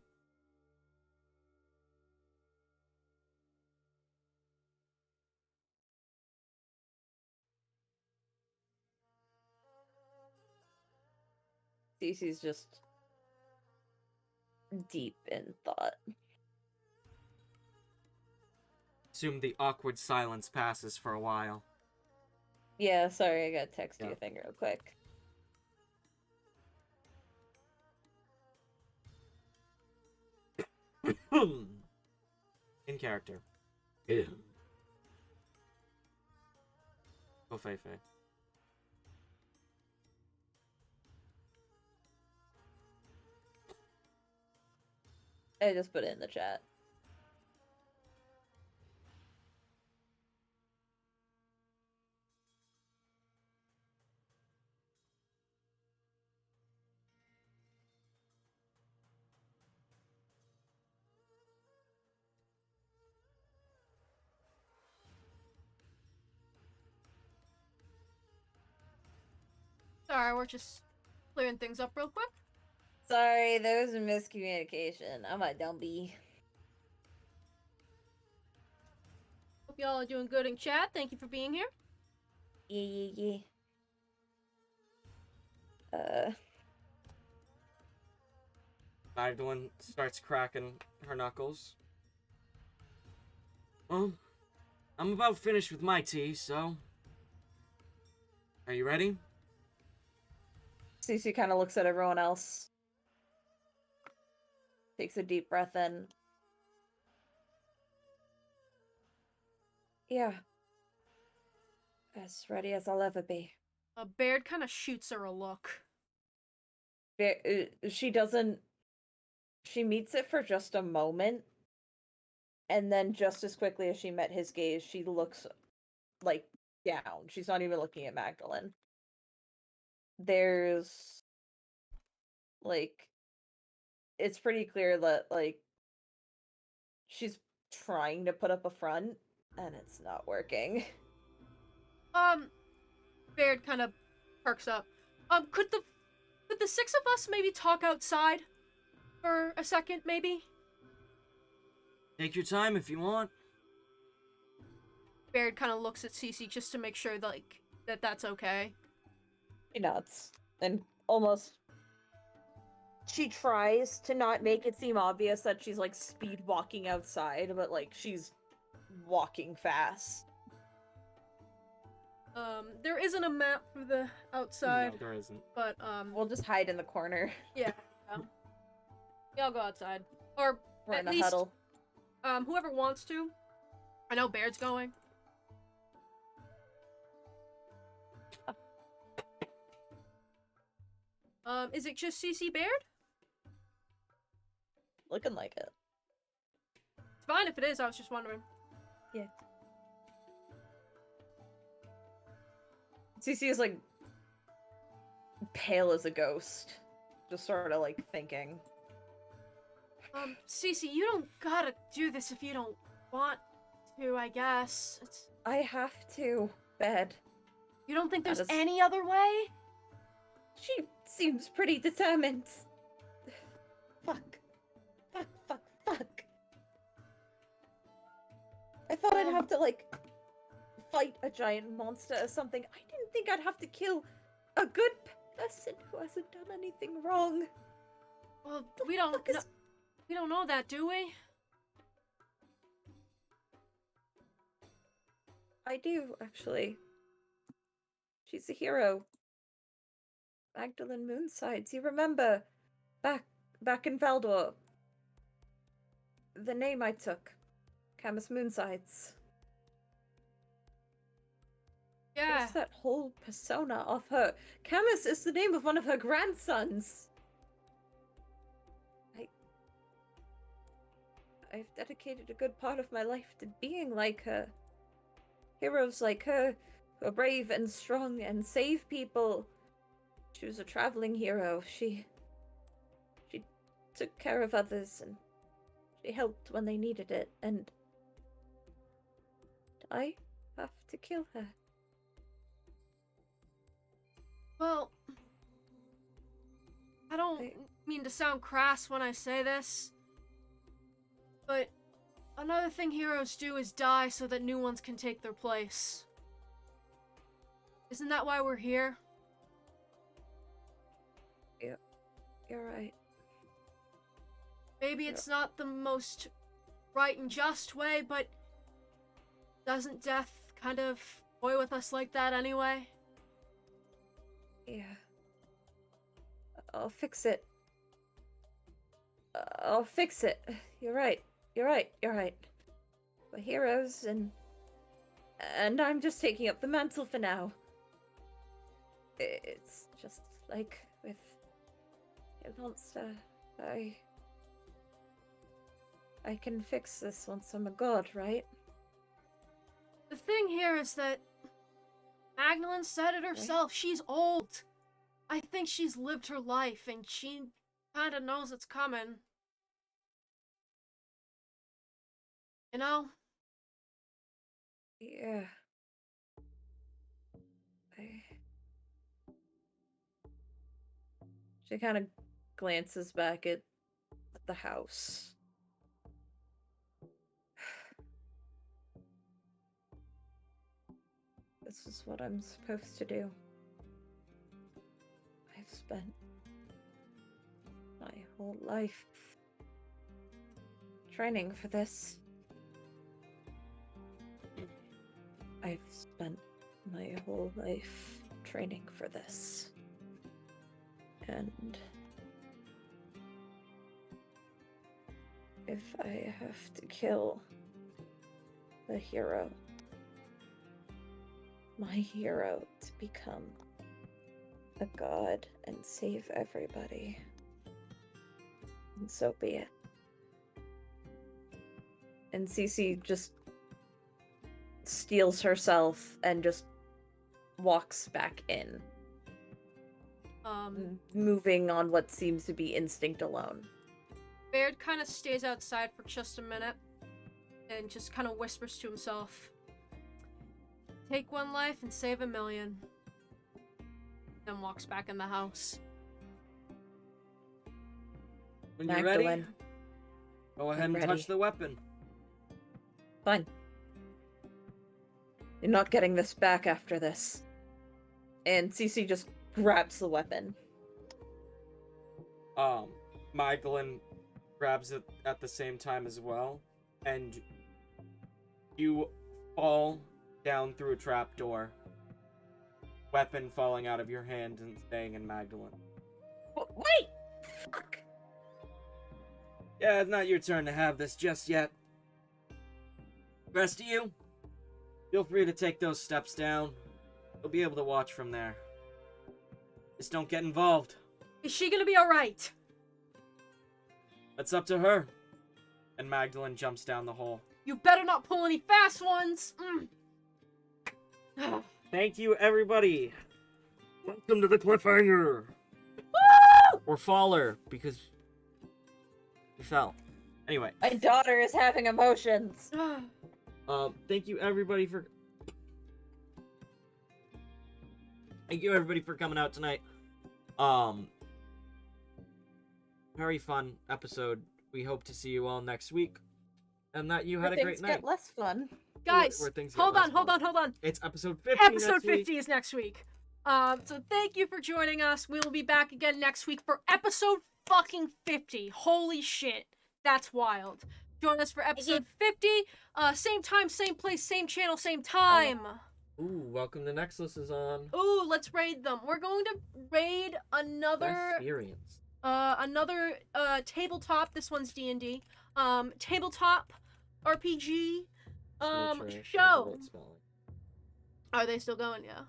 Cece's just deep in thought. Assume the awkward silence passes for a while. Yeah, sorry, I gotta text Yeah. you a thing real quick. In character. Yeah. Go Fei Fei. I just put it in the chat. Sorry, we're just clearing things up real quick. Sorry, there was a miscommunication. I'm a dumpy. Hope y'all are doing good in chat. Thank you for being here. Yeah. Magdalene starts cracking her knuckles. Well, I'm about finished with my tea, so... Are you ready? Cece kind of looks at everyone else. Takes a deep breath in. Yeah. As ready as I'll ever be. Baird kind of shoots her a look. She doesn't... She meets it for just a moment. And then just as quickly as she met his gaze, she looks, like, down. She's not even looking at Magdalene. There's... Like... It's pretty clear that, like... She's trying to put up a front, and it's not working. Baird kind of perks up. Could the six of us maybe talk outside for a second, maybe? Take your time if you want. Baird kind of looks at Cece just to make sure, like, that's okay. She nods. And almost... She tries to not make it seem obvious that she's, like, speed walking outside, but, like, she's walking fast. There isn't a map for the outside. No, there isn't. But, We'll just hide in the corner. yeah. Yeah, I'll go outside. Or, We're at in a least, huddle. Whoever wants to. I know Baird's going. Is it just CC Baird? Looking like it. It's fine if it is, I was just wondering. Yeah. CC is, like, pale as a ghost. Just sort of, like, thinking. Cece, you don't gotta do this if you don't want to, I guess. I have to, bed. You don't think That there's is- any other way? She seems pretty determined. Fuck. Fuck. I thought I'd have to, like, fight a giant monster or something. I didn't think I'd have to kill a good person who hasn't done anything wrong. Well, we don't know that, do we? I do, actually. She's a hero. Magdalene Moonsides. You remember back in Valdor. The name I took. Camus Moonsides. Yeah. Based that whole persona off her. Camus is the name of one of her grandsons. I've dedicated a good part of my life to being like her. Heroes like her, who are brave and strong and save people. She was a traveling hero. She took care of others and she helped when they needed it, and I have to kill her. Well, I don't mean to sound crass when I say this, but another thing heroes do is die so that new ones can take their place. Isn't that why we're here? You're right. Maybe it's not the most right and just way, but doesn't death kind of toy with us like that anyway? Yeah. I'll fix it. I'll fix it. You're right. We're heroes, and I'm just taking up the mantle for now. It's just like with your monster. I can fix this once I'm a god, right? The thing here is that Magdalene said it herself. She's old. I think she's lived her life, and she kind of knows it's coming. You know? Yeah. She kind of glances back at the house. This is what I'm supposed to do. I've spent my whole life training for this. I've spent my whole life training for this. And if I have to kill the hero, my hero, to become a god and save everybody, and so be it. And Cece just steals herself and just walks back in, moving on what seems to be instinct alone. Baird kind of stays outside for just a minute and just kind of whispers to himself, "Take one life and save a million." Then walks back in the house. When you're ready, Magdalene. go ahead I'm and ready. touch the weapon. Fine. You're not getting this back after this. And Cece just grabs the weapon. Magdalene grabs it at the same time as well, and you fall down through a trapdoor. Weapon falling out of your hand and staying in Magdalene. Wait! Fuck! Yeah, it's not your turn to have this just yet. Rest of you, feel free to take those steps down. You'll be able to watch from there. Just don't get involved. Is she gonna be alright? That's up to her. And Magdalene jumps down the hole. You better not pull any fast ones! Thank you, everybody. Welcome to the cliffhanger. Woo! Or faller, because you fell. Anyway. My daughter is having emotions. Thank you everybody for coming out tonight. Very fun episode. We hope to see you all next week. And that you had a great Things night. get less fun. Guys, Where things get hold less on, hold fun. on, hold on. It's episode 50 Episode next 50 week. is next week. So thank you for joining us. We will be back again next week for episode fucking 50. Holy shit. That's wild. Join us for episode 50. Same time, same place, same channel, same time. Ooh, Welcome to Nexus is on. Ooh, let's raid them. We're going to raid another Experience. tabletop. This one's D&D. Tabletop RPG show. Are they still going? Yeah.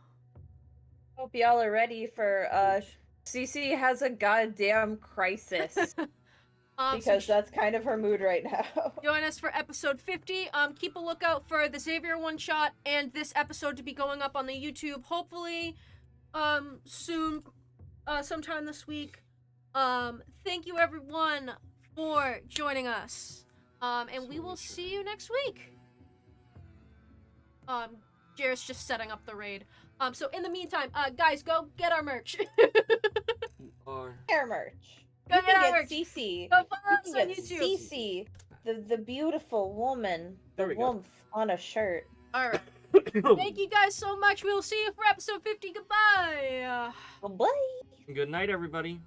Hope y'all are ready for Cece has a goddamn crisis. Because that's kind of her mood right now. Join us for episode 50. Keep a lookout for the Xavier one-shot and this episode to be going up on the YouTube, hopefully, soon, sometime this week. Thank you, everyone, for joining us. And we will see you next week. Jared's just setting up the raid. So in the meantime, guys, go get our merch. Hair merch. Go You get can our get merch. Cece. Go follow us You on can get YouTube. Cece, the beautiful woman, the There we go. woomph on a shirt. Alright. Thank you guys so much. We will see you for episode 50. Goodbye. Bye. Good night, everybody.